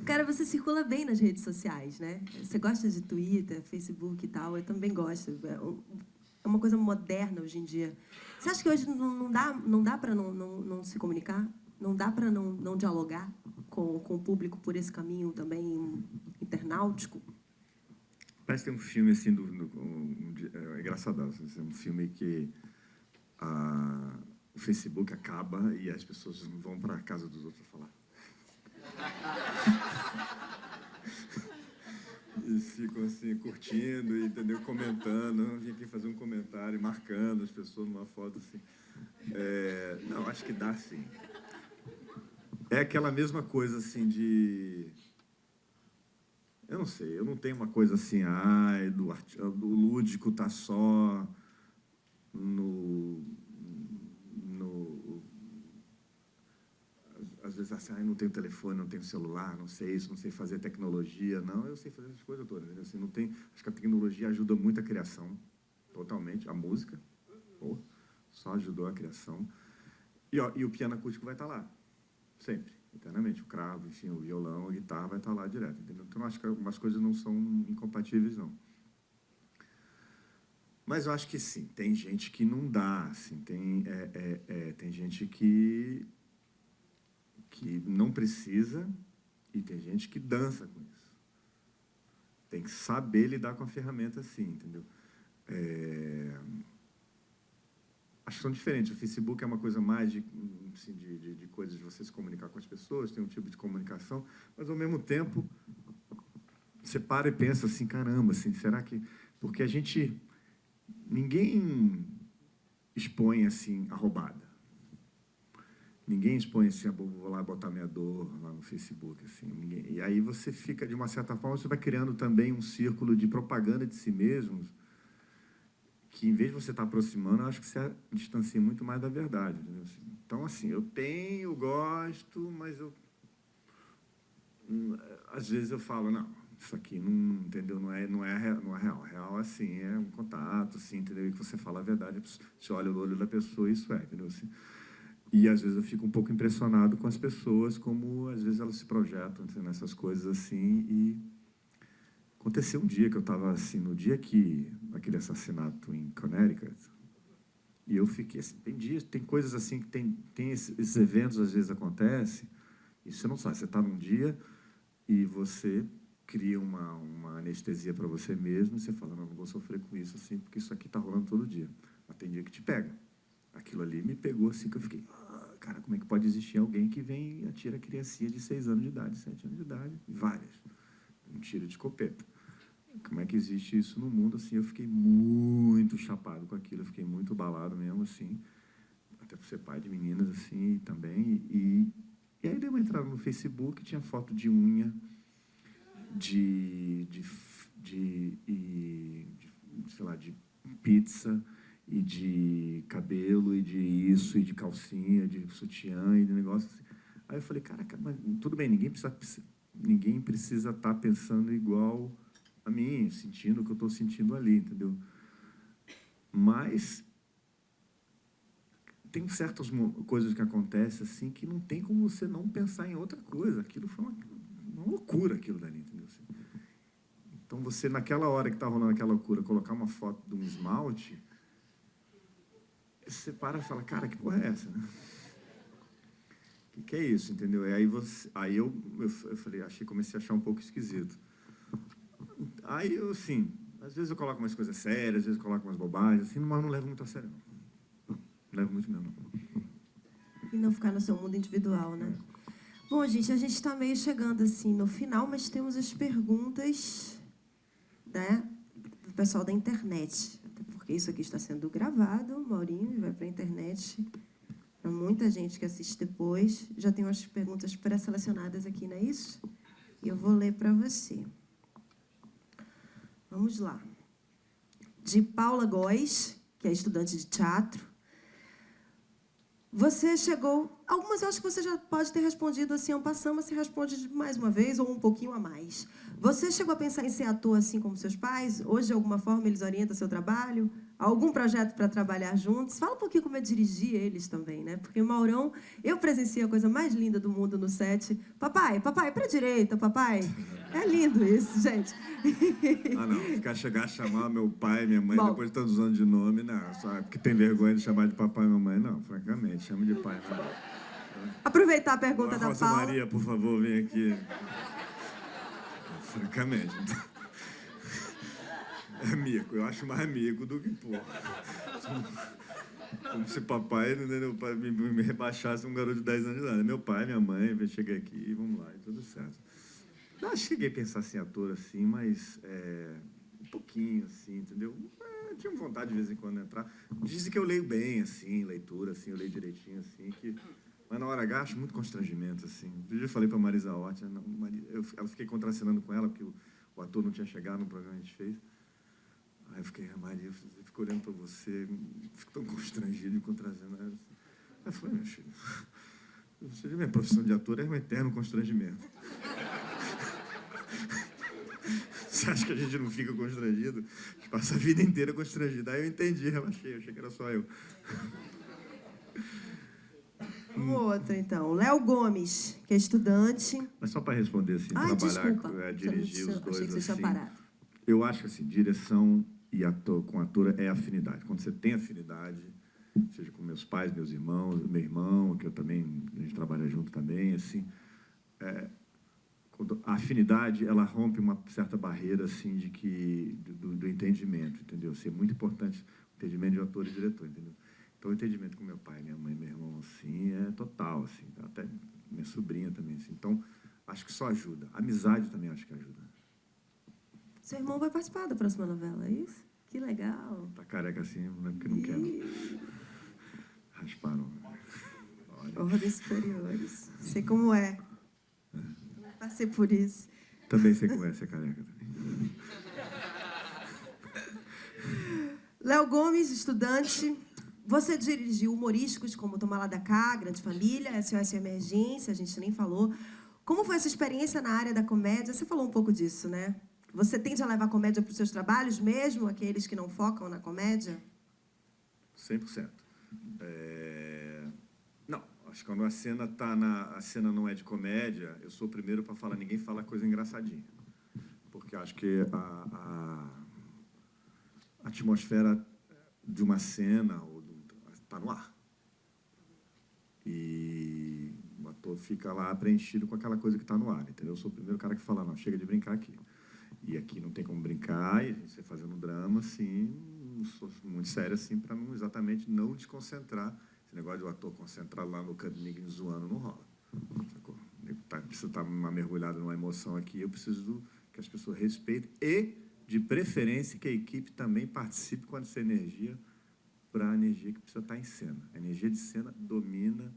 Cara, você circula bem nas redes sociais, né? Você gosta de Twitter, Facebook e tal. Eu também gosto. É uma coisa moderna hoje em dia. Você acha que hoje não dá para não se comunicar? Não dá para não dialogar com o público por esse caminho também internautico? Parece que tem um filme assim, é engraçadão, assim, um filme que o Facebook acaba e as pessoas vão para a casa dos outros falar. E ficam assim, curtindo, entendeu? Comentando. Vim aqui fazer um comentário, marcando as pessoas numa foto assim. Não, acho que dá sim. É aquela mesma coisa assim de... Eu não sei, eu não tenho uma coisa assim, do lúdico tá só às vezes assim, não tenho telefone, não tenho celular, não sei isso, não sei fazer tecnologia. Não, eu sei fazer essas coisas todas. Assim, não tem, acho que a tecnologia ajuda muito a criação, totalmente. A música, só ajudou a criação. E o piano acústico vai estar lá, sempre, eternamente. O cravo, enfim, o violão, a guitarra vai estar lá direto, entendeu? Então, acho que algumas coisas não são incompatíveis, não. Mas eu acho que sim, tem gente que não dá, assim, tem gente que não precisa e tem gente que dança com isso. Tem que saber lidar com a ferramenta assim, entendeu? Acho que são diferentes. O Facebook é uma coisa mais de coisas de você se comunicar com as pessoas, tem um tipo de comunicação, mas, ao mesmo tempo, você para e pensa assim, caramba, assim, será que... Porque ninguém expõe, assim, a roubada. Ninguém expõe assim, vou lá botar minha dor lá no Facebook, assim, ninguém. E aí você fica, de uma certa forma, você vai criando também um círculo de propaganda de si mesmos, que, em vez de você estar aproximando, eu acho que você distancia muito mais da verdade. Entendeu? Então, assim, eu gosto, mas às vezes eu falo, não, isso aqui não, entendeu? Não é real. Real, assim, é um contato, assim, entendeu? E que você fala a verdade, você olha no olho da pessoa e isso entendeu? Assim, e, às vezes, eu fico um pouco impressionado com as pessoas, como, às vezes, elas se projetam nessas coisas assim. E aconteceu um dia que eu estava, assim, no dia aquele assassinato em Connecticut, e eu fiquei assim, tem coisas assim, que tem esses eventos, às vezes, acontecem, e você não sabe, você está num dia e você cria uma anestesia para você mesmo, e você fala, não vou sofrer com isso, assim, porque isso aqui está rolando todo dia. Mas tem dia que te pega. Aquilo ali me pegou assim, que eu fiquei, cara, como é que pode existir alguém que vem e atira a criancinha de 6 anos de idade, 7 anos de idade, várias, um tiro de escopeta. Como é que existe isso no mundo, assim? Eu fiquei muito chapado com aquilo, eu fiquei muito abalado mesmo, assim, até por ser pai de meninas, assim, também. E aí dei uma entrada no Facebook, tinha foto de unha, sei lá, de pizza, e de cabelo, e de isso, e de calcinha, de sutiã, e de negócio assim. Aí eu falei, caraca, mas tudo bem, ninguém precisa estar pensando igual a mim, sentindo o que eu estou sentindo ali, entendeu? Mas tem certas coisas que acontecem assim, que não tem como você não pensar em outra coisa. Aquilo foi uma loucura, aquilo dali, entendeu? Assim, então, você, naquela hora que está rolando aquela loucura, colocar uma foto de um esmalte, você para e fala, cara, que porra é essa, né? Que é isso, entendeu? E aí eu falei, comecei a achar um pouco esquisito. Aí eu, assim, às vezes eu coloco umas coisas sérias, às vezes eu coloco umas bobagens, assim, mas não levo muito a sério, não. Não levo muito mesmo, não. E não ficar no seu mundo individual, né? Bom, gente, a gente está meio chegando, assim, no final, mas temos as perguntas, né, do pessoal da internet. Até porque isso aqui está sendo gravado, Maurinho, e vai para a internet. Para muita gente que assiste depois. Já tem umas perguntas pré-selecionadas aqui, não é isso? E eu vou ler para você. Vamos lá. De Paula Góes, que é estudante de teatro. Você chegou Algumas eu acho que você já pode ter respondido assim, en passant, mas você responde mais uma vez ou um pouquinho a mais. Você chegou a pensar em ser ator assim como seus pais? Hoje, de alguma forma, eles orientam seu trabalho? Algum projeto para trabalhar juntos? Fala um pouquinho como é dirigir eles também, né? Porque o Maurão, eu presenciei a coisa mais linda do mundo no set. Papai, papai, para a direita, papai. É lindo isso, gente. Ah, não. Chegar a chamar meu pai e minha mãe Bom, depois de tantos anos de nome, não. Só porque tem vergonha de chamar de papai e mamãe, não. Francamente, chama de pai. aproveitar a Olá, pergunta da Rosa Paula. Maria, por favor, vem aqui. Francamente. É amigo. Eu acho mais amigo do que porra. Como se papai, entendeu? Me rebaixasse um garoto de 10 anos de idade. Meu pai, minha mãe, cheguei aqui, vamos lá, e tudo certo. Não cheguei a pensar assim, ator assim, mas um pouquinho, assim, entendeu? Eu tinha vontade de vez em quando entrar. Dizem que eu leio bem, assim, leitura, assim, eu leio direitinho, assim, que... Mas na hora H, acho muito constrangimento, assim. Um dia eu falei para Marisa Hort, eu fiquei contracenando com ela, porque o ator não tinha chegado no programa que a gente fez. Aí eu fiquei, Maria, eu fico olhando para você, fico tão constrangido e contracenando. Aí eu falei, meu filho, minha profissão de ator é um eterno constrangimento. Você acha que a gente não fica constrangido? A gente passa a vida inteira constrangido. Aí eu entendi, relaxei, eu achei que era só eu. Um outro, então. Léo Gomes, que é estudante. Mas só para responder, assim, Ai, trabalhar, desculpa. dirigir os Achei dois, que você tinha assim... parado. Eu acho que, assim, direção e ator, com ator é afinidade. Quando você tem afinidade, seja com meus pais, meus irmãos, meu irmão, que eu também, a gente trabalha junto também, assim... a afinidade, ela rompe uma certa barreira, assim, do entendimento, entendeu? Assim, é muito importante o entendimento de ator e diretor, entendeu? Então, o entendimento com meu pai, minha mãe, meu irmão, assim, é total, assim, até minha sobrinha também, assim. Então, acho que só ajuda. Amizade também acho que ajuda. Seu irmão vai participar da próxima novela, é isso? Que legal. Tá careca assim, não é porque não quer. Rasparam. Olha. Ordens superiores. Sei como é. Passei por isso. Também sei como é ser careca. Também. Léo Gomes, estudante. Você dirigiu humorísticos como Toma Lá da Cá, Grande Família, SOS Emergência, a gente nem falou. Como foi essa experiência na área da comédia? Você falou um pouco disso, né? Você tende a levar comédia para os seus trabalhos, mesmo aqueles que não focam na comédia? 100%. Não, acho que quando a cena a cena não é de comédia, eu sou o primeiro para falar, ninguém fala coisa engraçadinha. Porque acho que a atmosfera de uma cena está no ar. E o ator fica lá preenchido com aquela coisa que está no ar, entendeu? Eu sou o primeiro cara que fala, não, chega de brincar aqui. E aqui não tem como brincar, e você fazendo drama, assim, muito sério, assim, para exatamente não desconcentrar. Esse negócio de o ator concentrar lá no canto, ninguém zoando, não rola. Sacou? Preciso estar mergulhado numa emoção aqui, eu preciso que as pessoas respeitem e, de preferência, que a equipe também participe com essa energia para a energia que precisa estar em cena. A energia de cena domina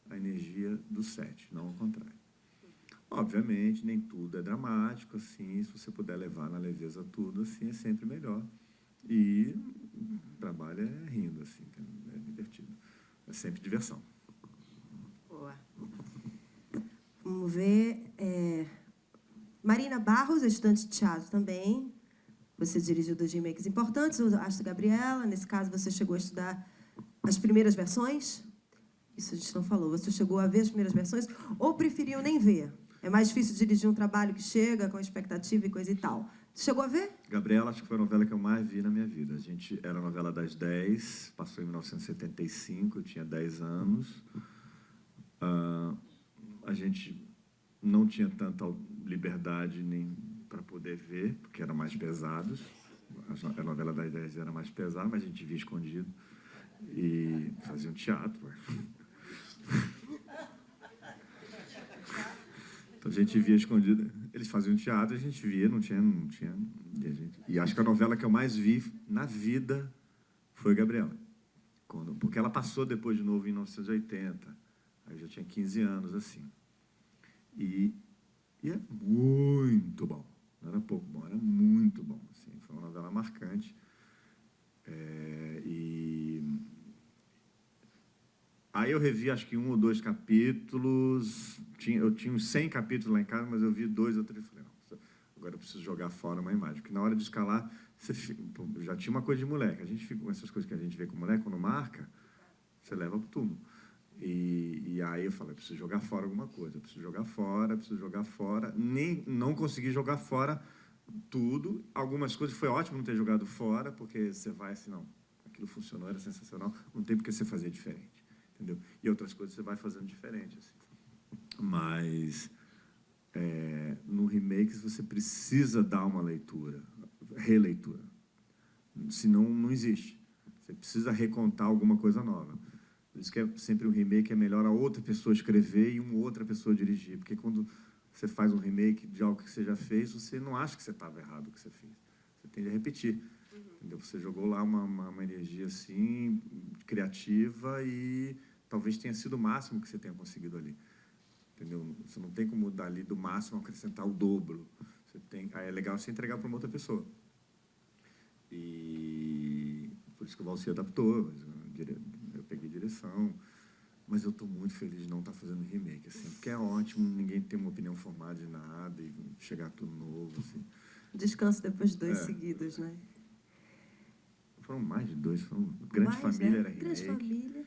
a energia do set, não ao contrário. Obviamente, nem tudo é dramático, assim, se você puder levar na leveza tudo, assim, é sempre melhor. E o trabalho é rindo, assim, é divertido. É sempre diversão. Boa. Vamos ver. Marina Barros, estudante de teatro também. Você dirigiu 2 remakes importantes, o Astro Gabriela. Nesse caso, você chegou a estudar as primeiras versões? Isso a gente não falou. Você chegou a ver as primeiras versões ou preferiu nem ver? É mais difícil dirigir um trabalho que chega com expectativa e coisa e tal. Chegou a ver? Gabriela, acho que foi a novela que eu mais vi na minha vida. Era a novela das 10, passou em 1975, eu tinha 10 anos. A gente não tinha tanta liberdade nem para poder ver, porque eram mais pesados. A novela das 10 era mais pesada, mas a gente via escondido. E fazia um teatro. Então a gente via escondido. Eles faziam teatro, a gente via, não tinha. E acho que a novela que eu mais vi na vida foi Gabriela. Porque ela passou depois de novo em 1980. Aí eu já tinha 15 anos, assim. E é muito bom. Não era pouco bom, era muito bom. Assim. Foi uma novela marcante. A Aí eu revi, acho que 1 ou 2 capítulos. Eu tinha uns 100 capítulos lá em casa, mas eu vi 2 ou 3. Falei, não, agora eu preciso jogar fora uma imagem. Porque na hora de escalar, já tinha uma coisa de moleque. A gente fica com essas coisas que a gente vê com moleque, quando marca, você leva pro túmulo. E aí eu falei, eu preciso jogar fora alguma coisa. Eu preciso jogar fora, preciso jogar fora. Não consegui jogar fora tudo. Algumas coisas foi ótimo não ter jogado fora, porque você vai assim, não, aquilo funcionou, era sensacional, não tem porque você fazer diferente, entendeu? E outras coisas você vai fazendo diferente, assim. Mas no remake você precisa dar uma leitura, releitura, senão não existe. Você precisa recontar alguma coisa nova. Por isso que sempre um remake é melhor a outra pessoa escrever e uma outra pessoa dirigir, porque quando você faz um remake de algo que você já fez, você não acha que você estava errado o que você fez. Você tende a repetir. Entendeu? Você jogou lá uma energia assim, criativa, e talvez tenha sido o máximo que você tenha conseguido ali. Entendeu? Você não tem como dali do máximo acrescentar o dobro. Aí é legal você entregar para uma outra pessoa. E por isso que o Valci adaptou. Eu peguei direção. Mas eu estou muito feliz de não estar fazendo remake, assim, porque é ótimo ninguém ter uma opinião formada de nada e chegar tudo novo, assim. Descanso depois de 2 seguidos, né? Foram mais de 2, Grande Família, né? Era remake. Grande Família.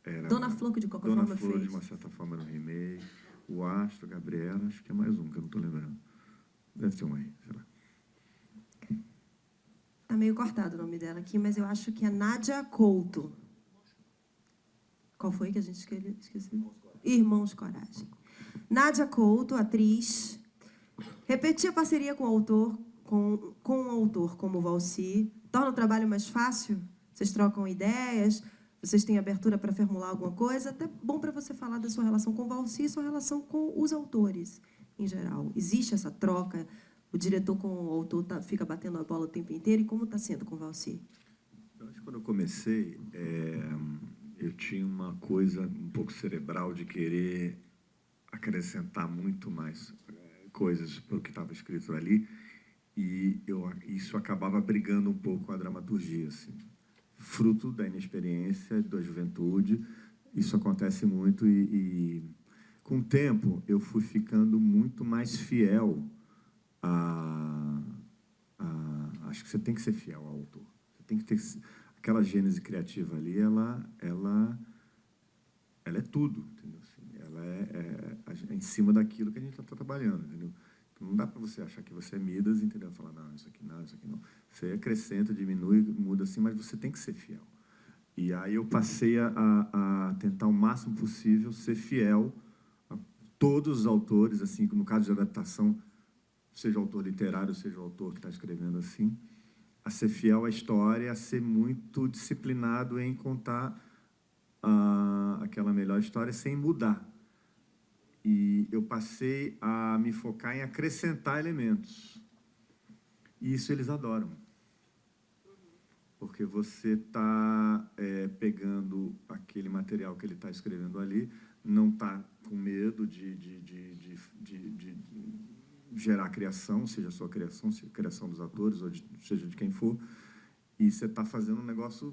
Era Dona Flor, que de qualquer Dona forma Flor, fez. de uma certa forma, era um remake. O Astro, Gabriela, acho que é mais um, que eu não estou lembrando. Deve ter um aí, sei lá. Tá meio cortado o nome dela aqui, mas eu acho que é Nádia Couto. Qual foi que a gente esqueceu? Irmãos Coragem. Nádia Couto, atriz. Repetir a parceria com o autor, com um autor como o Valci, torna o trabalho mais fácil? Vocês trocam ideias? Vocês têm abertura para formular alguma coisa? Até bom para você falar da sua relação com o Valci e sua relação com os autores, em geral. Existe essa troca? O diretor com o autor fica batendo a bola o tempo inteiro? E como está sendo com o Valci? Eu acho que quando eu comecei, eu tinha uma coisa um pouco cerebral de querer acrescentar muito mais coisas para o que estava escrito ali, e isso acabava brigando um pouco com a dramaturgia, assim. Fruto da inexperiência, da juventude, isso acontece muito, e com o tempo eu fui ficando muito mais fiel acho que você tem que ser fiel ao autor. Você tem que ter aquela gênese criativa ali, ela é tudo, entendeu? Assim, ela é em cima daquilo que a gente está trabalhando, entendeu? Então, não dá para você achar que você é Midas, entendeu? Falar, não, isso aqui não, isso aqui não. Você acrescenta, diminui, muda assim, mas você tem que ser fiel. E aí eu passei a tentar o máximo possível ser fiel a todos os autores, assim, no caso de adaptação, seja o autor literário, seja o autor que está escrevendo assim, a ser fiel à história, a ser muito disciplinado em contar aquela melhor história sem mudar. E eu passei a me focar em acrescentar elementos. E isso eles adoram. Porque você está pegando aquele material que ele está escrevendo ali, não está com medo de gerar criação, seja a sua criação, seja a criação dos atores, ou seja de quem for, e você está fazendo um negócio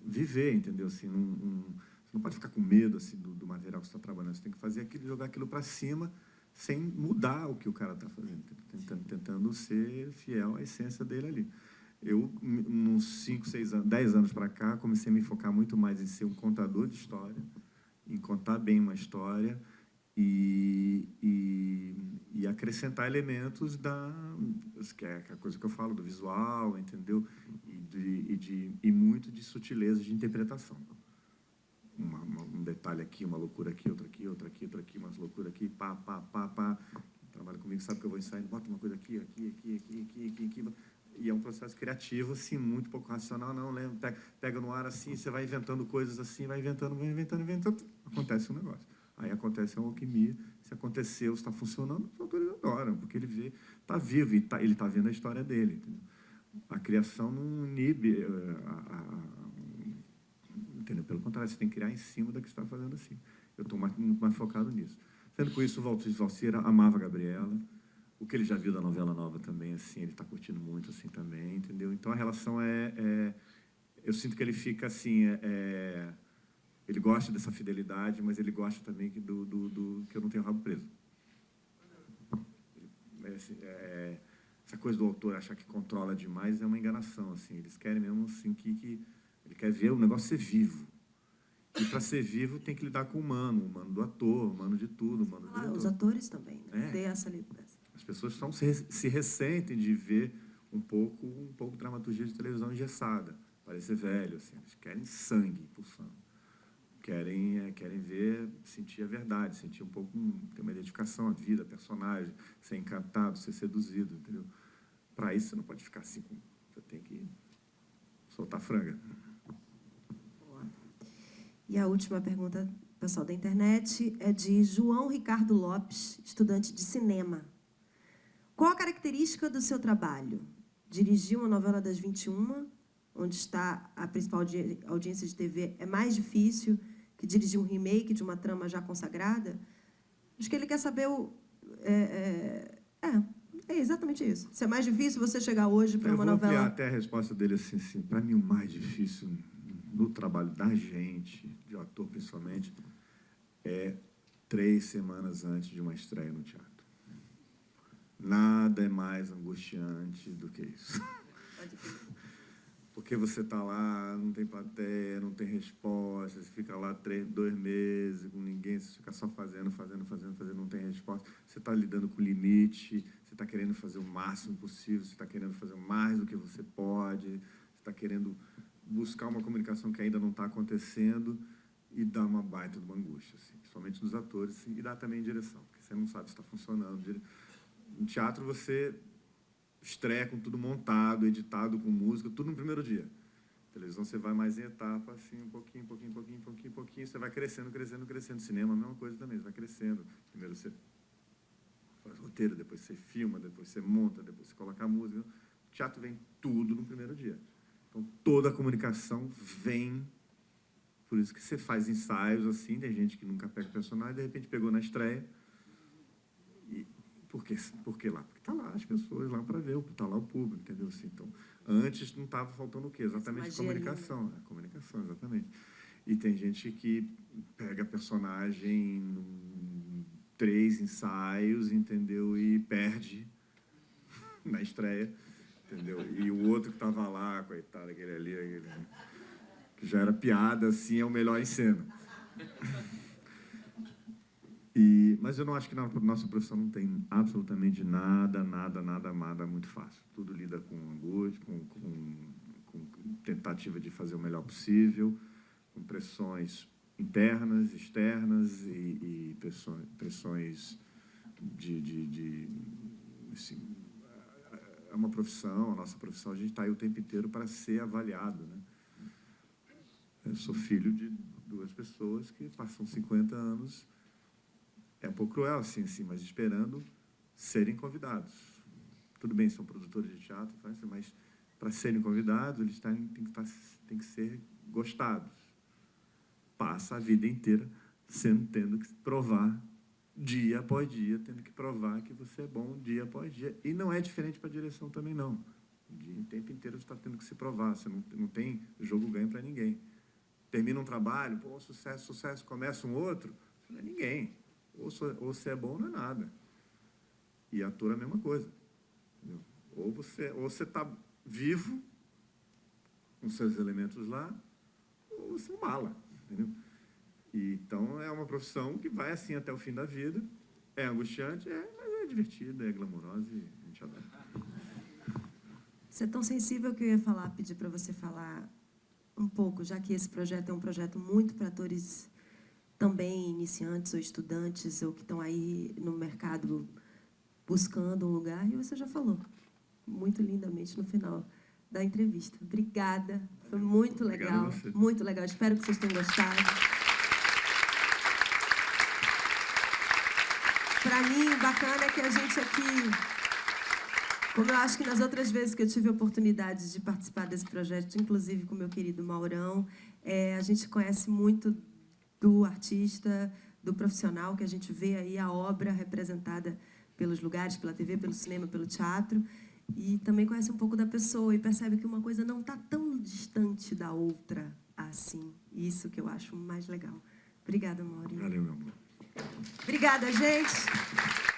viver, entendeu? Assim, você não pode ficar com medo assim, do material que você está trabalhando, você tem que fazer aquilo, jogar aquilo para cima, sem mudar o que o cara está fazendo, tentando ser fiel à essência dele ali. Eu, uns 5, 6 anos, 10 anos para cá, comecei a me focar muito mais em ser um contador de história, em contar bem uma história, e acrescentar elementos que é a coisa que eu falo, do visual, entendeu? E muito de sutileza de interpretação. Um detalhe aqui, uma loucura aqui, outra aqui, outra aqui, outra aqui, umas loucuras aqui, pá. Trabalha comigo, sabe que eu vou ensaiando, bota uma coisa aqui. E é um processo criativo, assim, muito pouco racional, não, lembra? Pega no ar assim, você vai inventando coisas assim, vai inventando, acontece um negócio. Aí acontece uma alquimia, se aconteceu, está funcionando, os autores adoram, porque ele vê, está vivo, e ele está vendo a história dele. Entendeu? A criação não inibe, entendeu? Pelo contrário, você tem que criar em cima da que você está fazendo assim. Eu estou muito mais focado nisso. Sendo com isso, o Valci amava a Gabriela, o que ele já viu da novela nova também, assim, ele está curtindo muito assim também, entendeu? Então a relação eu sinto que ele fica assim, Ele gosta dessa fidelidade, mas ele gosta também que eu não tenho rabo preso. Essa coisa do autor achar que controla demais é uma enganação, assim. Eles querem mesmo assim que ele quer ver o negócio ser vivo. E para ser vivo tem que lidar com o humano do ator, o humano de tudo, o humano do diretor. Os atores também, né? Ter essa liderança. As pessoas se ressentem de ver um pouco de dramaturgia de televisão engessada, parecer velho, assim. Eles querem sangue pulsando. Querem ver, sentir a verdade, sentir um pouco, ter uma identificação à vida, a personagem, ser encantado, ser seduzido, entendeu? Para isso, você não pode ficar assim, você tem que soltar franga. Boa. E a última pergunta, pessoal da internet, é de João Ricardo Lopes, estudante de cinema. Qual a característica do seu trabalho? Dirigiu uma novela das 21, onde está a principal audiência de TV, é mais difícil que dirigir um remake de uma trama já consagrada? Acho que ele quer saber é exatamente isso. Se é mais difícil você chegar hoje para uma novela... Eu vou ampliar até a resposta dele assim, para mim o mais difícil no trabalho da gente, de ator principalmente, é 3 semanas antes de uma estreia no teatro. Nada é mais angustiante do que isso. Porque você está lá, não tem plateia, não tem resposta, você fica lá 2 meses com ninguém, você fica só fazendo, não tem resposta. Você está lidando com o limite, você está querendo fazer o máximo possível, você está querendo fazer mais do que você pode, você está querendo buscar uma comunicação que ainda não está acontecendo e dá uma baita de uma angústia, assim, principalmente dos atores, assim, e dá também em direção, porque você não sabe se está funcionando. No teatro, você estreia com tudo montado, editado, com música, tudo no primeiro dia. Televisão, você vai mais em etapa, assim, um pouquinho, você vai crescendo. Cinema, a mesma coisa também, você vai crescendo. Primeiro você faz roteiro, depois você filma, depois você monta, depois você coloca a música. O teatro vem tudo no primeiro dia. Então, toda a comunicação vem. Por isso que você faz ensaios, assim, tem gente que nunca pega personagem, de repente pegou na estreia. Por que lá? Porque está lá as pessoas lá para ver, está lá o público, entendeu? Assim, então, antes não estava faltando o quê? Exatamente comunicação. Comunicação, exatamente. E tem gente que pega personagem em 3 ensaios, entendeu? E perde na estreia, entendeu? E o outro que estava lá, coitado, aquele que já era piada, assim, é o melhor em cena. Mas eu não acho que na nossa profissão não tem absolutamente nada muito fácil. Tudo lida com angústia, com tentativa de fazer o melhor possível, com pressões internas, externas e pressões assim, é uma profissão, a nossa profissão, a gente está aí o tempo inteiro para ser avaliado, né? Eu sou filho de 2 pessoas que passam 50 anos... É um pouco cruel, assim, mas esperando serem convidados. Tudo bem, são produtores de teatro, mas para serem convidados, eles têm que ser gostados. Passa a vida inteira tendo que provar, dia após dia, tendo que provar que você é bom dia após dia. E não é diferente para a direção também, não. O tempo inteiro você está tendo que se provar. Você não tem jogo ganho para ninguém. Termina um trabalho, pô, sucesso, começa um outro, você não é ninguém. Ou você é bom ou não é nada. E ator é a mesma coisa. Entendeu? Ou você está vivo, com seus elementos lá, ou você é um mala. Entendeu? Então, é uma profissão que vai assim até o fim da vida. É angustiante, mas é divertida, é glamourosa e a gente adora. Você é tão sensível que eu ia pedir para você falar um pouco, já que esse projeto é um projeto muito para atores também iniciantes ou estudantes, ou que estão aí no mercado buscando um lugar, e você já falou muito lindamente no final da entrevista. Obrigada, foi muito legal, muito legal. Espero que vocês tenham gostado. Para mim, o bacana é que a gente aqui, como eu acho que nas outras vezes que eu tive a oportunidade de participar desse projeto, inclusive com o meu querido Maurão, a gente conhece muito do artista, do profissional, que a gente vê aí a obra representada pelos lugares, pela TV, pelo cinema, pelo teatro, e também conhece um pouco da pessoa e percebe que uma coisa não está tão distante da outra assim. Isso que eu acho mais legal. Obrigada, Maurinho. Valeu, meu amor. Obrigada, gente.